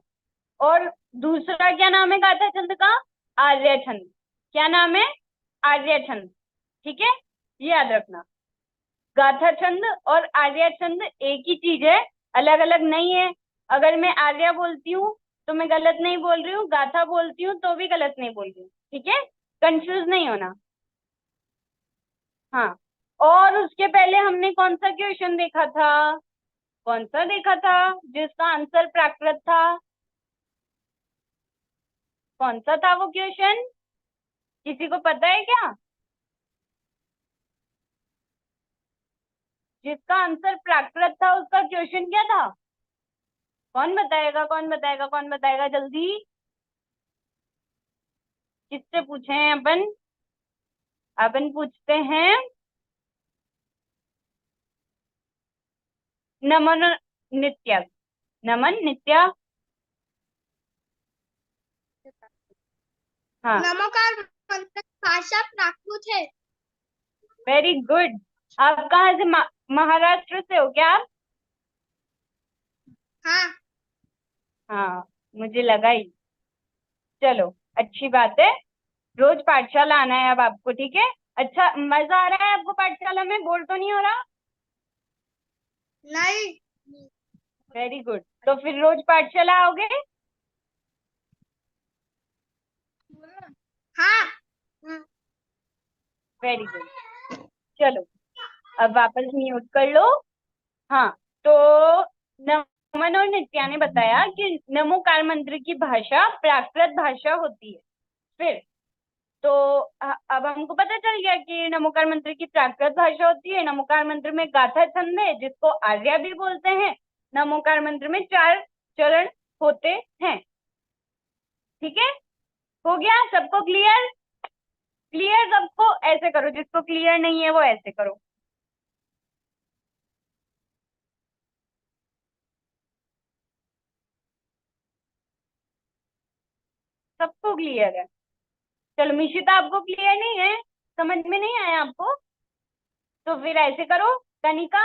और दूसरा क्या नाम है गाथा छंद का? आर्य छंद। क्या नाम है? आर्य छंद, ठीक है, ये याद रखना। गाथा छंद और आर्य छंद एक ही चीज है, अलग अलग नहीं है। अगर मैं आर्या बोलती हूँ तो मैं गलत नहीं बोल रही हूँ, गाथा बोलती हूँ तो भी गलत नहीं बोल रही हूँ, ठीक है, कंफ्यूज नहीं होना। हाँ, और उसके पहले हमने कौन सा क्वेश्चन देखा था? कौन सा देखा था जिसका आंसर प्राकृत था? कौन सा था वो क्वेश्चन? किसी को पता है क्या? जिसका आंसर प्राकृत था उसका क्वेश्चन क्या था? कौन बताएगा, कौन बताएगा, कौन बताएगा जल्दी? किससे पूछे अपन? अपन पूछते हैं नमन नित्या। नमन नित्या, हाँ, नमोकार मंत्र भाषा प्राकृत है। Very good. आप कहाँ से? महाराष्ट्र से हो क्या आप? हाँ, हाँ, मुझे लगा ही। चलो अच्छी बात है, रोज पाठशाला आना है अब आपको, ठीक है। अच्छा, मजा आ रहा है आपको पाठशाला में? बोर तो नहीं हो रहा? नहीं। Very good. तो फिर रोज पाठशाला आओगे? हाँ। Very good. चलो अब वापस म्यूट कर लो। हाँ, तो नमन और नित्या ने बताया कि नमोकार मंत्र की भाषा प्राकृत भाषा होती है। फिर तो अब हमको पता चल गया कि नमोकार मंत्र की प्राकृत भाषा होती है। नमोकार मंत्र में गाथा छंद है जिसको आर्या भी बोलते हैं। नमोकार मंत्र में 4 चरण होते हैं। ठीक है, हो गया सबको क्लियर? क्लियर सबको? ऐसे करो, जिसको क्लियर नहीं है वो ऐसे करो। सबको क्लियर है? चलो मिशिता, आपको क्लियर नहीं है, समझ में नहीं आया आपको? तो फिर ऐसे करो। कनिका?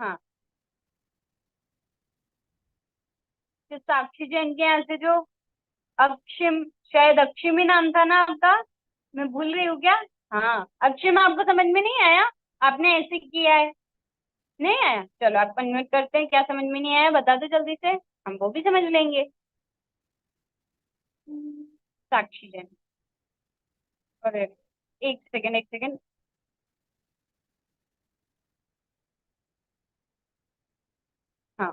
हाँ, फिर साक्षी जैन के यहाँ से जो अक्षिम, शायद अक्षिम ही नाम था ना आपका, मैं भूल रही हूँ क्या? हाँ, अक्षिम, आपको समझ में नहीं आया? आपने ऐसे किया है, नहीं आया? चलो आप कन्वर्ट करते हैं, क्या समझ में नहीं आया बता दो जल्दी से, हम वो भी समझ लेंगे। साक्षी जैन, अरे एक सेकंड, एक सेकंड। हाँ,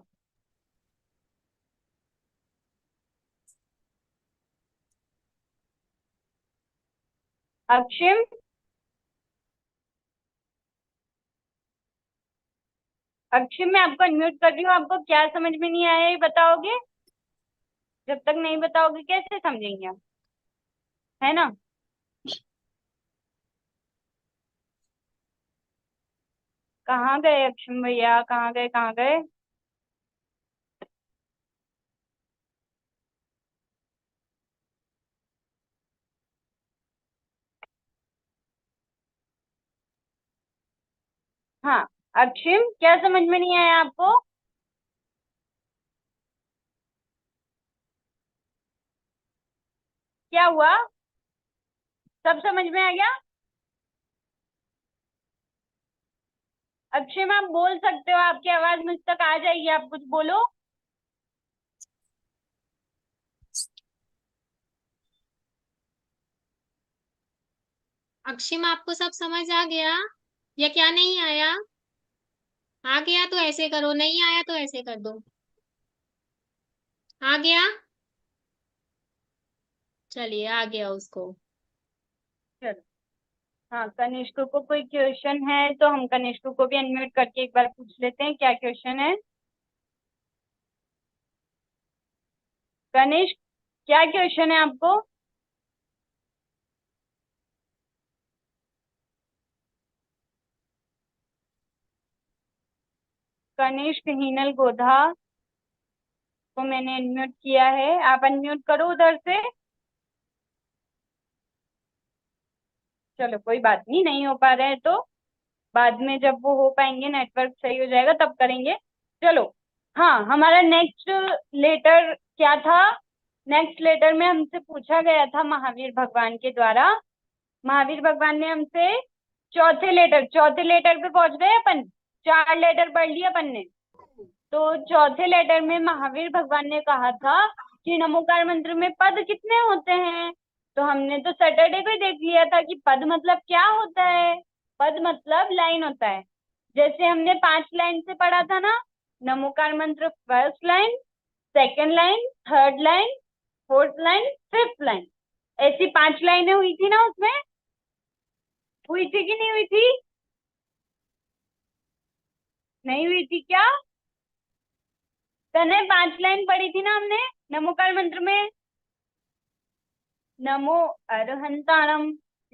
अक्षिम, अक्षिम मैं आपको अनम्यूट कर रही हूँ, आपको क्या समझ में नहीं आया ये बताओगे? जब तक नहीं बताओगे कैसे समझेंगे हम, है ना? कहाँ गए अक्षिम भैया, कहाँ गए, कहाँ गए? हाँ, अक्षिम क्या समझ में नहीं आया आपको? क्या हुआ? सब समझ में आ गया? अक्षिम आप बोल सकते हो, आपकी आवाज मुझ तक आ जाएगी, आप कुछ बोलो। अक्षिम, आपको सब समझ आ गया या क्या नहीं आया? आ गया तो ऐसे करो, नहीं आया तो ऐसे कर दो। आ गया? चलिए, आ गया उसको। चलो, हाँ, कनिष्क को कोई क्वेश्चन है तो हम कनिष्क को भी अनम्यूट करके एक बार पूछ लेते हैं, क्या क्वेश्चन है? कनिष्क, क्या क्वेश्चन है आपको? कनिष्क हीनल गोधा को मैंने अनम्यूट किया है, आप अनम्यूट करो उधर से। चलो कोई बात नहीं, नहीं हो पा रहे हैं तो बाद में जब वो हो पाएंगे, नेटवर्क सही हो जाएगा तब करेंगे। चलो, हाँ, हमारा नेक्स्ट लेटर क्या था? नेक्स्ट लेटर में हमसे पूछा गया था महावीर भगवान के द्वारा, महावीर भगवान ने हमसे चौथे लेटर पे पहुंच गए अपन, 4 लेटर पढ़ लिए अपन ने। तो चौथे लेटर में महावीर भगवान ने कहा था कि नमोकार मंत्र में पद कितने होते हैं। तो हमने तो सैटरडे को ही देख लिया था कि पद मतलब क्या होता है। पद मतलब लाइन होता है। जैसे हमने 5 लाइन से पढ़ा था ना, नमोकार मंत्र first line, second line, third line, fourth line, fifth line, ऐसी 5 लाइनें हुई थी ना उसमें, हुई थी कि नहीं हुई थी? नहीं हुई थी क्या? तने 5 लाइन पढ़ी थी ना हमने नमोकार मंत्र में। नमो अरहंताणम,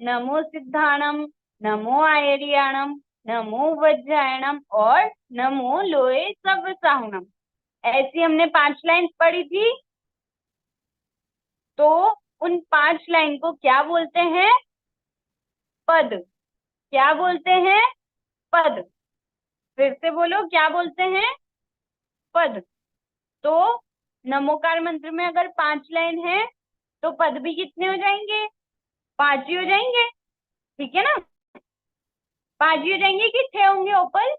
नमो सिद्धाणम, नमो आयरियाणम, नमो वज्रायणम और नमो लोए सव्यसाहुणम, ऐसी हमने 5 लाइन पढ़ी थी। तो उन 5 लाइन को क्या बोलते हैं? पद। क्या बोलते हैं? पद। फिर से बोलो, क्या बोलते हैं? पद। तो नमोकार मंत्र में अगर 5 लाइन है तो पद भी कितने हो जाएंगे? 5 ही हो जाएंगे, ठीक है ना? 5 ही हो जाएंगे कि 6 होंगे ओपल?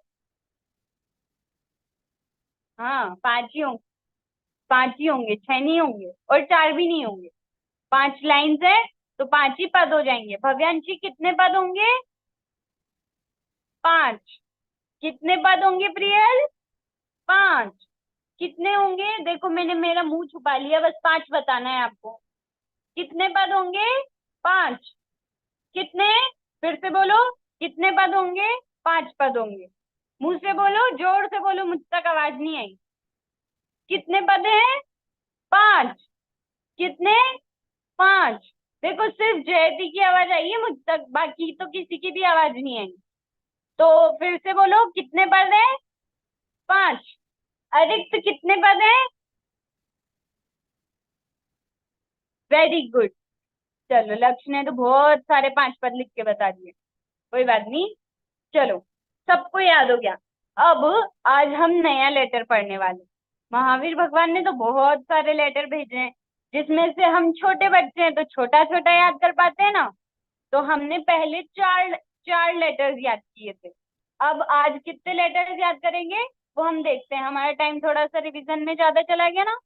हाँ 5 ही होंगे, 5 ही होंगे, 6 नहीं होंगे और 4 भी नहीं होंगे। 5 लाइन्स है तो 5 ही पद हो जाएंगे। भव्यांशी कितने पद होंगे? 5। कितने पद होंगे प्रियल? 5। कितने होंगे? देखो मैंने मेरा मुंह छुपा लिया, बस 5 बताना है आपको। कितने पद होंगे? 5। कितने? फिर से बोलो, कितने पद होंगे? 5 पद होंगे। मुंह से बोलो, जोर से बोलो, मुझ तक आवाज नहीं आई। कितने पद हैं? 5। कितने? 5। देखो सिर्फ जयती की आवाज आई है मुझ तक, बाकी तो किसी की भी आवाज नहीं आई। तो फिर से बोलो, कितने पद है? 5। अधिक कितने पद है? Very good. चलो लक्ष्य ने तो बहुत सारे 5 पद लिख के बता दिए, कोई बात नहीं। चलो सबको याद हो गया। अब आज हम नया लेटर पढ़ने वाले। महावीर भगवान ने तो बहुत सारे लेटर भेजे हैं, जिसमें से हम छोटे बच्चे हैं तो छोटा छोटा याद कर पाते हैं ना। तो हमने पहले चार लेटर्स याद किए थे। अब आज कितने लेटर्स याद करेंगे वो हम देखते हैं। हमारा टाइम थोड़ा सा रिवीजन में ज्यादा चला गया ना,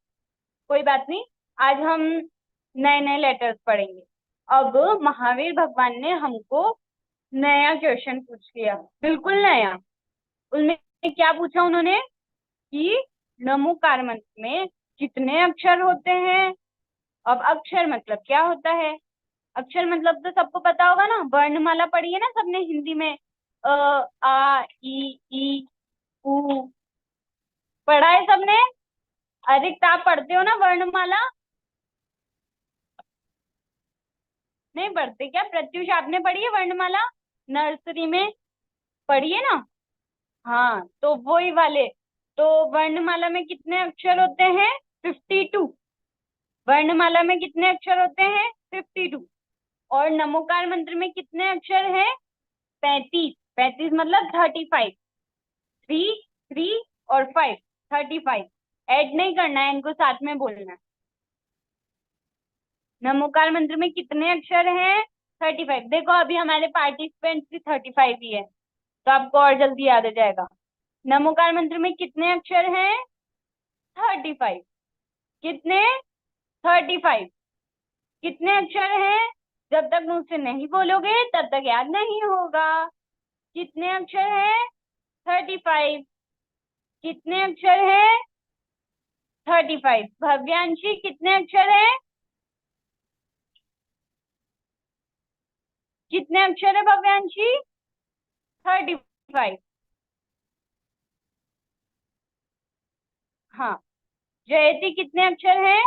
कोई बात नहीं। आज हम नए नए लेटर्स पढ़ेंगे। अब महावीर भगवान ने हमको नया क्वेश्चन पूछ लिया, बिल्कुल नया। उनमें क्या पूछा उन्होंने कि नमोकार मंत्र में कितने अक्षर होते हैं। अब अक्षर मतलब क्या होता है? अक्षर मतलब तो सबको पता होगा ना, वर्णमाला पढ़ी है ना सबने हिंदी में। आ ई उ पढ़ा है सबने? अधिक आप पढ़ते हो ना वर्णमाला? नहीं पढ़ते क्या? प्रत्युष आपने पढ़ी है वर्णमाला नर्सरी में? पढ़ी है ना? हाँ तो वही वाले। तो वर्णमाला में कितने अक्षर होते हैं? 52। वर्णमाला में कितने अक्षर होते हैं? 52। और नमोकार मंत्र में कितने अक्षर हैं? 35। 35 मतलब 35। 3 3 और 5 35। ऐड नहीं करना है, इनको साथ में बोलना है। नमोकार मंत्र में कितने अक्षर हैं? 35। देखो अभी हमारे पार्टिसिपेंट्स भी 35 ही है, तो आपको और जल्दी याद आ जाएगा। नमोकार मंत्र में कितने अक्षर हैं? 35। कितने? 35। कितने अक्षर हैं? जब तक मुझसे नहीं बोलोगे तब तक याद नहीं होगा। कितने अक्षर हैं? 35। कितने अक्षर हैं? 35। भव्यांशी कितने अक्षर हैं? कितने अक्षर है भव्यांशी? 35। हाँ जयती कितने अक्षर हैं?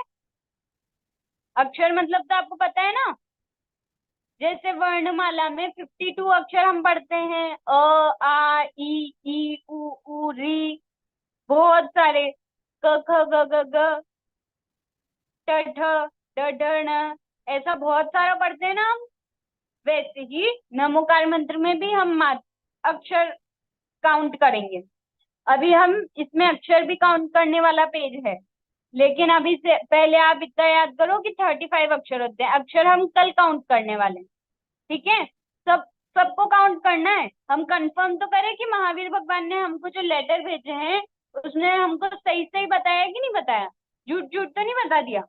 अक्षर मतलब तो आपको पता है ना, जैसे वर्णमाला में 52 अक्षर हम पढ़ते हैं। आ ई उ री, बहुत सारे। क ख ग ग ग, ट ठ ड ढ ण, ऐसा बहुत सारा पढ़ते हैं ना हम। वैसे ही नमोकार मंत्र में भी हम अक्षर काउंट करेंगे। अभी हम इसमें अक्षर भी काउंट करने वाला पेज है, लेकिन अभी से पहले आप इतना याद करो कि 35 अक्षर होते हैं। अक्षर हम कल काउंट करने वाले हैं, ठीक है? सबको काउंट करना है। हम कंफर्म तो करें कि महावीर भगवान ने हमको जो लेटर भेजे हैं उसने हमको सही सही बताया कि नहीं बताया, झूठ झूठ तो नहीं बता दिया।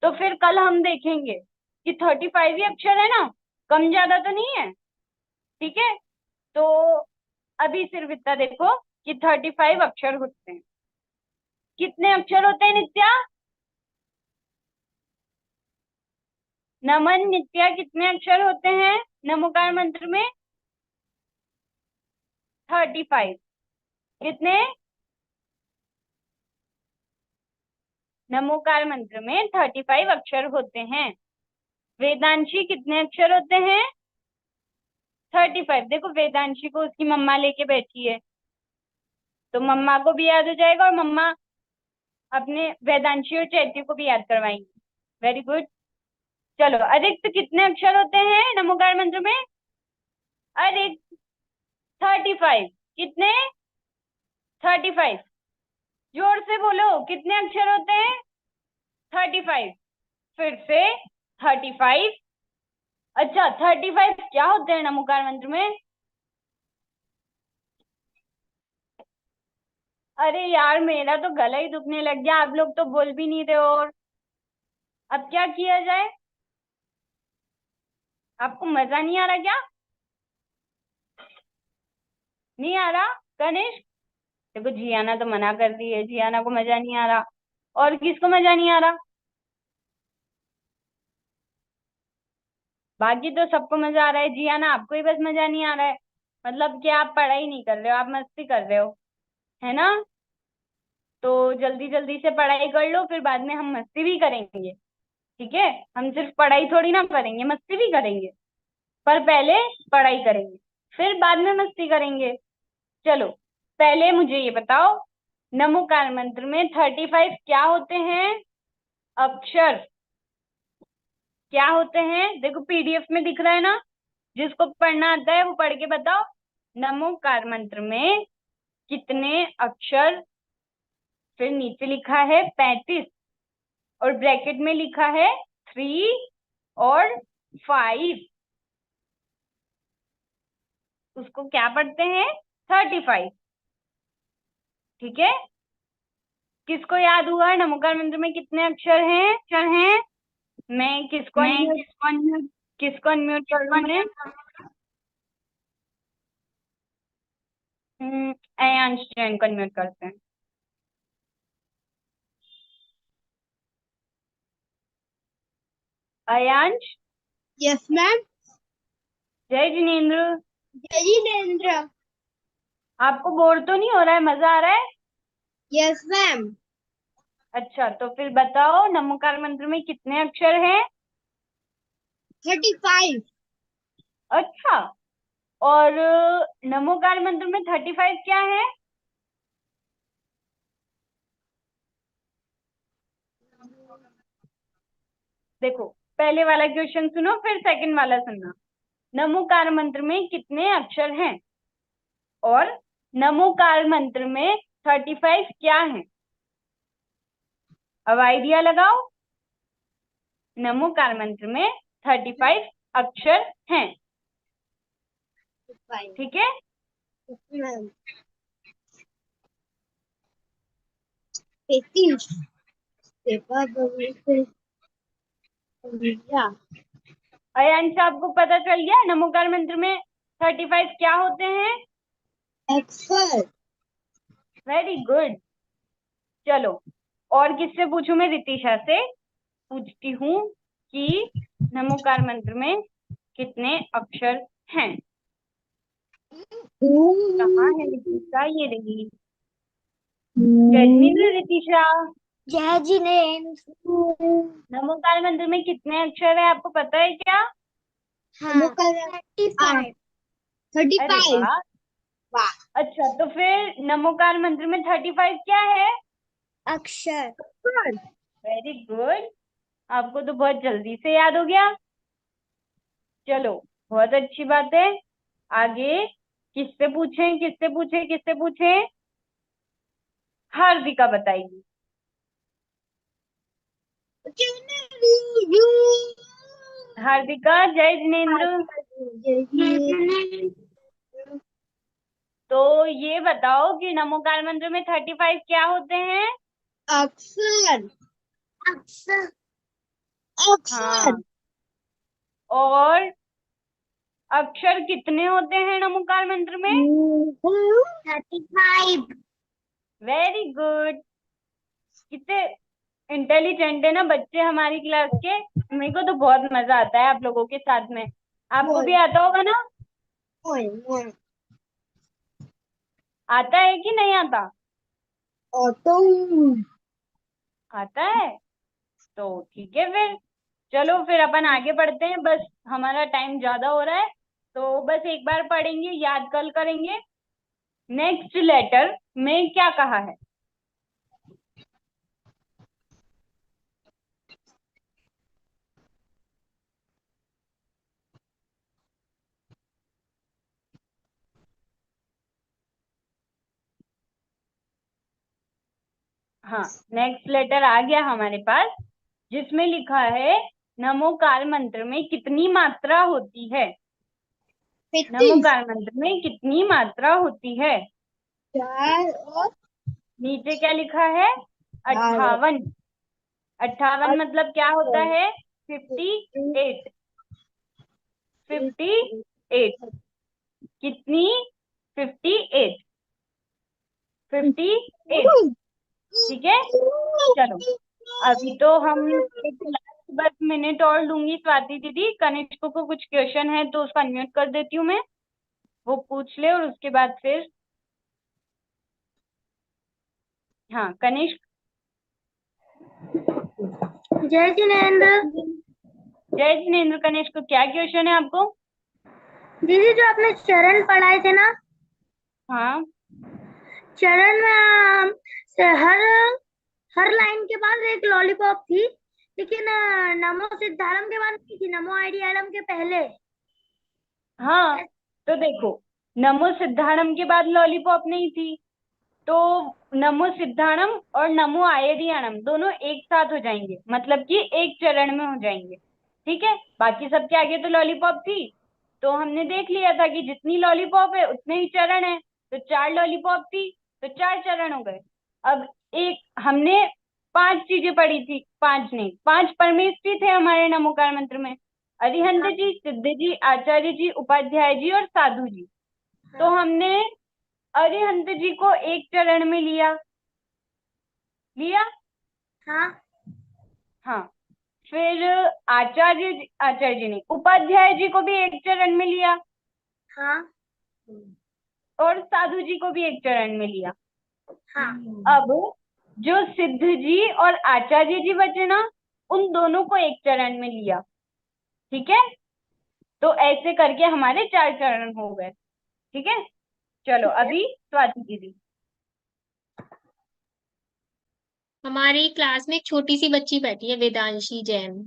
तो फिर कल हम देखेंगे कि 35 ही अक्षर है ना, कम ज्यादा तो नहीं है, ठीक है? तो अभी सिर्फ इतना देखो कि 35 अक्षर होते हैं। कितने अक्षर होते हैं नित्या? नमन नित्या कितने अक्षर होते हैं नमोकार मंत्र में? 35। कितने? नमोकार मंत्र में 35 अक्षर होते हैं। वेदांशी कितने अक्षर होते हैं? 35। देखो वेदांशी को उसकी मम्मा लेके बैठी है, तो मम्मा को भी याद हो जाएगा और मम्मा अपने वेदांशी और चैत्य को भी याद करवाएंगी। Very good. चलो अधिक कितने अक्षर होते हैं नमोकार मंत्र में? अधिक 35। कितने? 35। जोर से बोलो, कितने अक्षर होते हैं? 35। फिर से 35। अच्छा, 35 क्या होते हैं नमोकार मंत्र में? अरे यार, मेरा तो गला ही दुखने लग गया, आप लोग तो बोल भी नहीं रहे हो। और अब क्या किया जाए? आपको मजा नहीं आ रहा क्या? नहीं आ रहा? गणेश, देखो जियाना तो मना कर रही है, जियाना को मजा नहीं आ रहा। और किसको मजा नहीं आ रहा? बाकी तो सबको मजा आ रहा है, जियाना आपको ही बस मजा नहीं आ रहा है। मतलब कि आप पढ़ाई नहीं कर रहे हो, आप मस्ती कर रहे हो, है ना? तो जल्दी जल्दी से पढ़ाई कर लो, फिर बाद में हम मस्ती भी करेंगे। ठीक है? हम सिर्फ पढ़ाई थोड़ी ना करेंगे, मस्ती भी करेंगे। पर पहले पढ़ाई करेंगे, फिर बाद में मस्ती करेंगे। चलो, पहले मुझे ये बताओ, नमोकार मंत्र में 35 क्या होते हैं? अक्षर क्या होते हैं? देखो पीडीएफ में दिख रहा है ना, जिसको पढ़ना आता है वो पढ़ के बताओ। नमोकार मंत्र में कितने अक्षर? फिर नीचे लिखा है 35, और ब्रैकेट में लिखा है 3 और 5। उसको क्या पढ़ते हैं? 35। ठीक है? किसको याद हुआ नमोकार मंत्र में कितने अक्षर हैं? मैं किसको अनम्यूट कर रहा हूँ मैं? अयांश जैन को अनम्यूट करते हैं। अयांश। Yes ma'am. जय जिनेन्द्र। जय जिनेन्द्र। आपको बोर तो नहीं हो रहा है? मजा आ रहा है? Yes ma'am. अच्छा, तो फिर बताओ नमोकार मंत्र में कितने अक्षर हैं? 35। अच्छा, और नमोकार मंत्र में 35 क्या है? देखो, पहले वाला क्वेश्चन सुनो, फिर सेकंड वाला सुनना। नमोकार मंत्र में कितने अक्षर हैं? और नमोकार मंत्र में 35 क्या है? अब आइडिया लगाओ। नमोकार मंत्र में 35 अक्षर हैं। ठीक है? मैम 35 पेपर अयांश, आपको पता चल गया नमोकार मंत्र में 35 क्या होते हैं? अक्षर। Very good. चलो, और किससे पूछूं? मैं रितिशा से पूछती हूँ कि नमोकार मंत्र में कितने अक्षर हैं? कहाँ है रितिशा? ये रही। जय जिनेन्द्र रितिशा। जय जिनेन्द्र। नमोकार मंत्र में कितने अक्षर है, आपको पता है क्या? हाँ, 35। अरे 35। वाह। वाह। अच्छा, तो फिर नमोकार मंत्र में 35 क्या है? अक्षर। Very good. आपको तो बहुत जल्दी से याद हो गया। चलो, बहुत अच्छी बात है। आगे किससे पूछें, किससे पूछें, किससे पूछें? हार्दिका बताएगी। हार्दिका। जय जिनेन्द्र। तो ये बताओ कि नमोकार मंत्र में 35 क्या होते हैं? अक्षर। अक्षर। हाँ, और अक्षर कितने होते हैं नमोकार मंत्र में? 35। Very good. कितने इंटेलिजेंट है ना बच्चे हमारी क्लास के। मेरे को तो बहुत मजा आता है आप लोगों के साथ में। आपको भी आता होगा ना? आता है कि नहीं आता? आता है, तो ठीक है फिर। चलो, फिर अपन आगे बढ़ते हैं, बस हमारा टाइम ज्यादा हो रहा है, तो बस एक बार पढ़ेंगे, याद कल करेंगे। नेक्स्ट लेटर में क्या कहा है? हाँ, नेक्स्ट लेटर आ गया हमारे पास, जिसमें लिखा है नमोकार मंत्र में कितनी मात्रा होती है। नमोकार मंत्र में कितनी मात्रा होती है। 4 और नीचे क्या लिखा है? 58। 58 मतलब क्या होता है? 58। 58 कितनी? 58। 58। ठीक है, चलो अभी तो हम एक लास्ट बस मिनट और लूंगी स्वाति दीदी। कनिष्क को कुछ क्वेश्चन है तो उसको अनम्यूट कर देती हूँ मैं, वो पूछ ले और उसके बाद फिर हाँ कनिष्क। जय जिनेन्द्र। जय जिनेन्द्र। कनिष्क क्या क्वेश्चन है आपको? दीदी जो आपने चरण पढ़ाए थे ना, हाँ चरण में हर हर लाइन के बाद एक लॉलीपॉप थी, लेकिन नमो सिद्धारम के बाद नहीं थी, नमो आइडियालम के पहले। हाँ, तो देखो नमो सिद्धाणम के बाद लॉलीपॉप नहीं थी, तो नमो सिद्धाणम और नमो आयरियाणम दोनों एक साथ हो जाएंगे, मतलब कि एक चरण में हो जाएंगे। ठीक है, बाकी सबके आगे तो लॉलीपॉप थी, तो हमने देख लिया था कि जितनी लॉलीपॉप है उतने ही चरण है, तो 4 लॉलीपॉप थी तो 4 चरण हो गए। अब एक हमने 5 चीजें पढ़ी थी, 5 नहीं 5 परमेष्ठी थे हमारे नमोकार मंत्र में, अरिहंत जी, सिद्ध जी, आचार्य जी, उपाध्याय जी और साधु जी। तो हमने अरिहंत जी को एक चरण में लिया। हाँ हाँ, फिर आचार्य जी ने उपाध्याय जी को भी एक चरण में लिया हाँ और साधु जी को भी एक चरण में लिया। हाँ अब जो सिद्ध जी और आचार्य जी बचे ना, उन दोनों को एक चरण में लिया। ठीक है, तो ऐसे करके हमारे 4 चरण हो गए। ठीक है, चलो अभी स्वाति दीदी। हमारी क्लास में एक छोटी सी बच्ची बैठी है, वेदांशी जैन।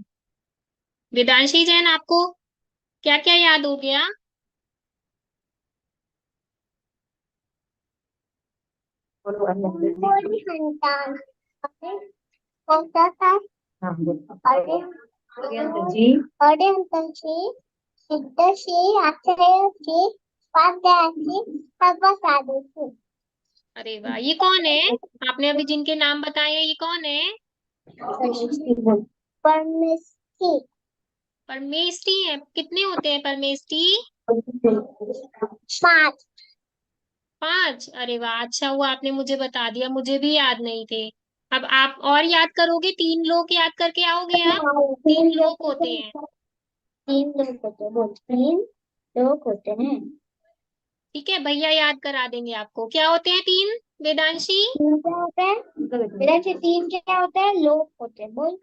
वेदांशी जैन, आपको क्या क्या याद हो गया? बोली संतान होता था। अरे जी अरे अंकल जी, सिद्ध श्री आचार्य श्री उपाध्याय श्री सर्व साधु श्री। अरे वाह, ये कौन है? आपने अभी जिनके नाम बताए हैं, ये कौन है? परमेष्ठी। परमेष्ठी है? कितने होते हैं परमेष्ठी? 5। 5? अरे वाह, अच्छा हुआ आपने मुझे बता दिया, मुझे भी याद नहीं थे। अब आप और याद करोगे, 3 लोग याद करके आओगे आप। 3 लोग होते हैं। 3 लोग होते हैं, बोल 3 लोग होते हैं। ठीक है, भैया याद करा देंगे आपको। क्या होते हैं 3, वेदांशी? 3 क्या होता है? मेरा से 3 क्या होता है? लोग होते हैं, बोल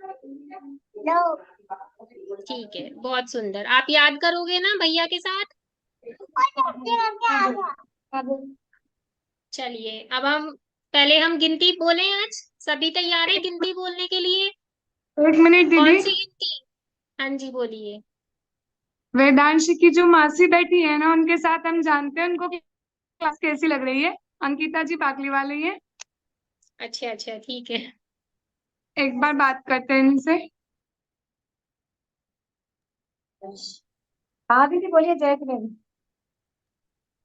लोग। ठीक है, बहुत सुंदर। आप याद करोगे ना भैया के साथ? चलिए, अब हम पहले हम गिनती बोले आज। सभी तैयार है गिनती बोलने के लिए? एक मिनट कौन दीदी, सी गिनती? हाँ जी, बोलिए। वेदांशी की जो मासी बैठी है ना, उनके साथ हम जानते हैं उनको क्लास कैसी लग रही है। अंकिता जी बाकली वाले ही है, अच्छा अच्छा, ठीक है। एक बार बात करते हैं इनसे। हाँ दीदी बोलिए। जय जिनेन्द्र।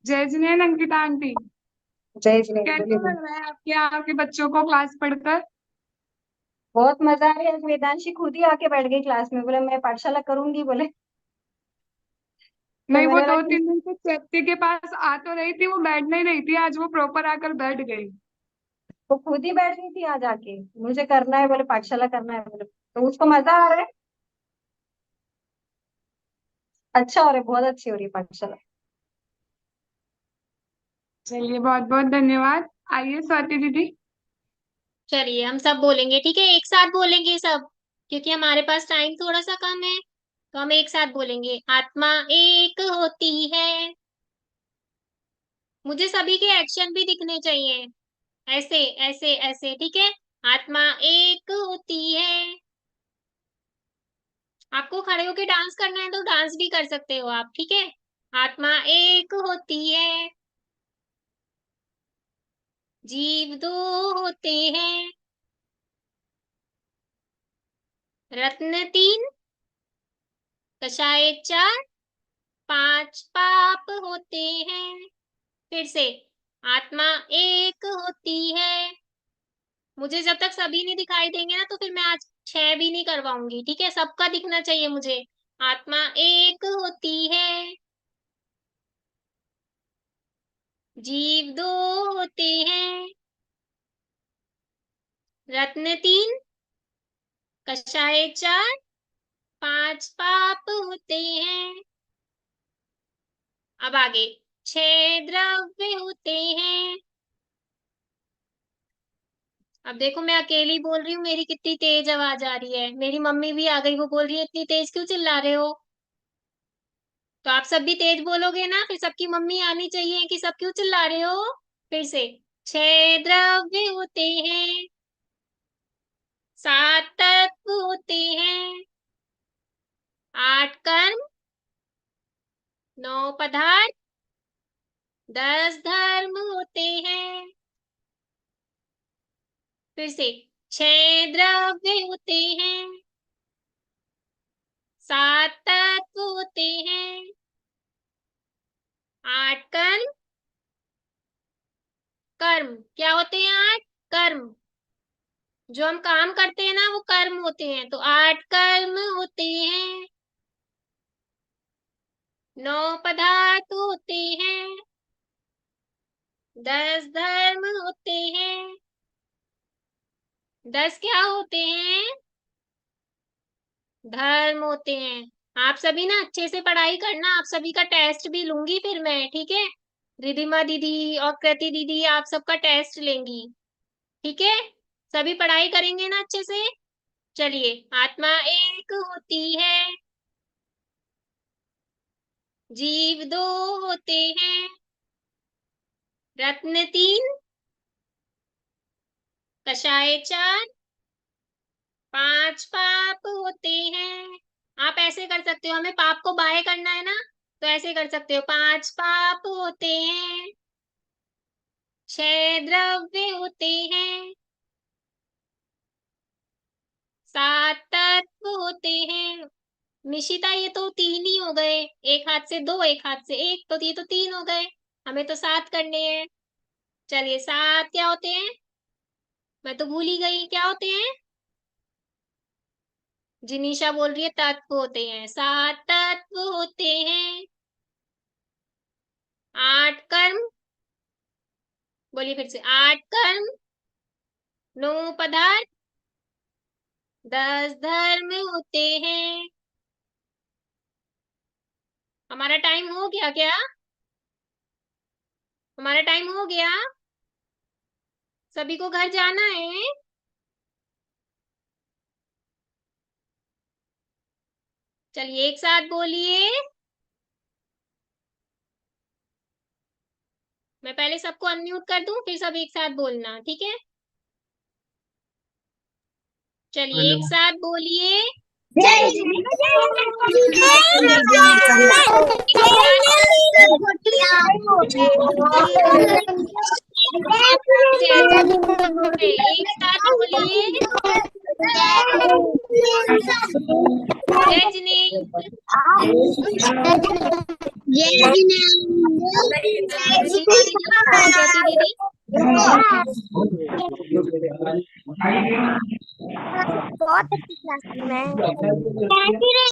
जय जिनेन्द्र अंकिता आंटी, जय जिनेन्द्र कैसा बोलिए। लग रहा है आपके यहाँ के बच्चों को क्लास पढ़कर? बहुत मजा आ रहा है। वेदांशी खुद ही आके बैठ गई क्लास में, बोले मैं पाठशाला करूंगी बोले। तो नहीं, वो मैंने बोला दो कि तीन दिन से चैप्टी के पास आ तो रही थी, वो बैठ नहीं रही थी, आज वो प्रॉपर आकर बैठ गई। वो खुद ही बैठ रही थी आज आके, मुझे करना है बोले, पाठशाला करना है बोले, तो उसको मजा आ रहा है। अच्छा हो रहा है, बहुत अच्छी हो रही है पाठशाला। चलिए, बहुत बहुत धन्यवाद। आइए स्वाति दीदी। चलिए, हम सब बोलेंगे, ठीक है? एक साथ बोलेंगे सब, क्योंकि हमारे पास टाइम थोड़ा सा कम है। तो हम एक साथ बोलेंगे, आत्मा एक होती है। मुझे सभी के एक्शन भी दिखने चाहिए, ऐसे ऐसे ऐसे, ठीक है? आत्मा एक होती है। आपको खड़े होके डांस करना है तो डांस भी कर सकते हो आप, ठीक है? आत्मा एक होती है, जीव दो होते हैं, रत्न 3, कषाय 4, 5 पाप होते हैं। फिर से, आत्मा एक होती है। मुझे जब तक सभी नहीं दिखाई देंगे ना तो फिर मैं आज 6 भी नहीं करवाऊंगी, ठीक है? सबका दिखना चाहिए मुझे। आत्मा एक होती है, जीव 2 होते हैं। रत्न 3, कषाय 4, 5 पाप होते हैं। अब आगे 6 द्रव्य होते हैं। अब देखो मैं अकेली बोल रही हूँ, मेरी कितनी तेज आवाज आ रही है। मेरी मम्मी भी आ गई, वो बोल रही है इतनी तेज क्यों चिल्ला रहे हो? तो आप सब भी तेज बोलोगे ना, फिर सबकी मम्मी आनी चाहिए कि सब क्यों चिल्ला रहे हो। फिर से, 6 द्रव्य होते हैं, 7 तत्व होते हैं, 8 कर्म, 9 पदार्थ, 10 धर्म होते हैं। फिर से, 6 द्रव्य होते हैं, 7 तत्व होते हैं, 8 कर्म, कर्म क्या होते हैं? 8 कर्म, जो हम काम करते हैं ना वो कर्म होते हैं, तो 8 कर्म होते हैं, 9 पदार्थ होते हैं, 10 धर्म होते हैं। 10 क्या होते हैं? धर्म होते हैं। आप सभी ना अच्छे से पढ़ाई करना, आप सभी का टेस्ट भी लूंगी फिर मैं, ठीक है? रिधिमा दीदी और कृति दीदी आप सबका टेस्ट लेंगी, ठीक है? सभी पढ़ाई करेंगे ना अच्छे से? चलिए, आत्मा एक होती है, जीव 2 होते हैं। रत्न 3, कषाय 4, 5 पाप होते हैं। आप ऐसे कर सकते हो, हमें पाप को बाय करना है ना, तो ऐसे कर सकते हो, 5 पाप होते हैं, 6 द्रव्य होते हैं, 7 तत्व होते हैं। निशिता ये तो 3 ही हो गए, एक हाथ से 2, एक हाथ से 1, तो ये तो 3 हो गए, हमें तो 7 करने हैं। चलिए 7 क्या होते हैं? मैं तो भूल ही गई, क्या होते हैं? जिनीशा बोल रही है तत्व होते हैं। 7 तत्व होते हैं, 8 कर्म, बोलिए फिर से, 8 कर्म, 9 पदार्थ, 10 धर्म होते हैं। हमारा टाइम हो गया क्या? हमारा टाइम हो गया? सभी को घर जाना है? चलिए एक साथ बोलिए। मैं पहले सबको अनम्यूट कर दूं, फिर सब एक साथ बोलना, ठीक है? चलिए एक साथ बोलिए। एक साथ बोलिए। जय जिनेन्द्र। कृति दीदी। बहुत अच्छी क्लास में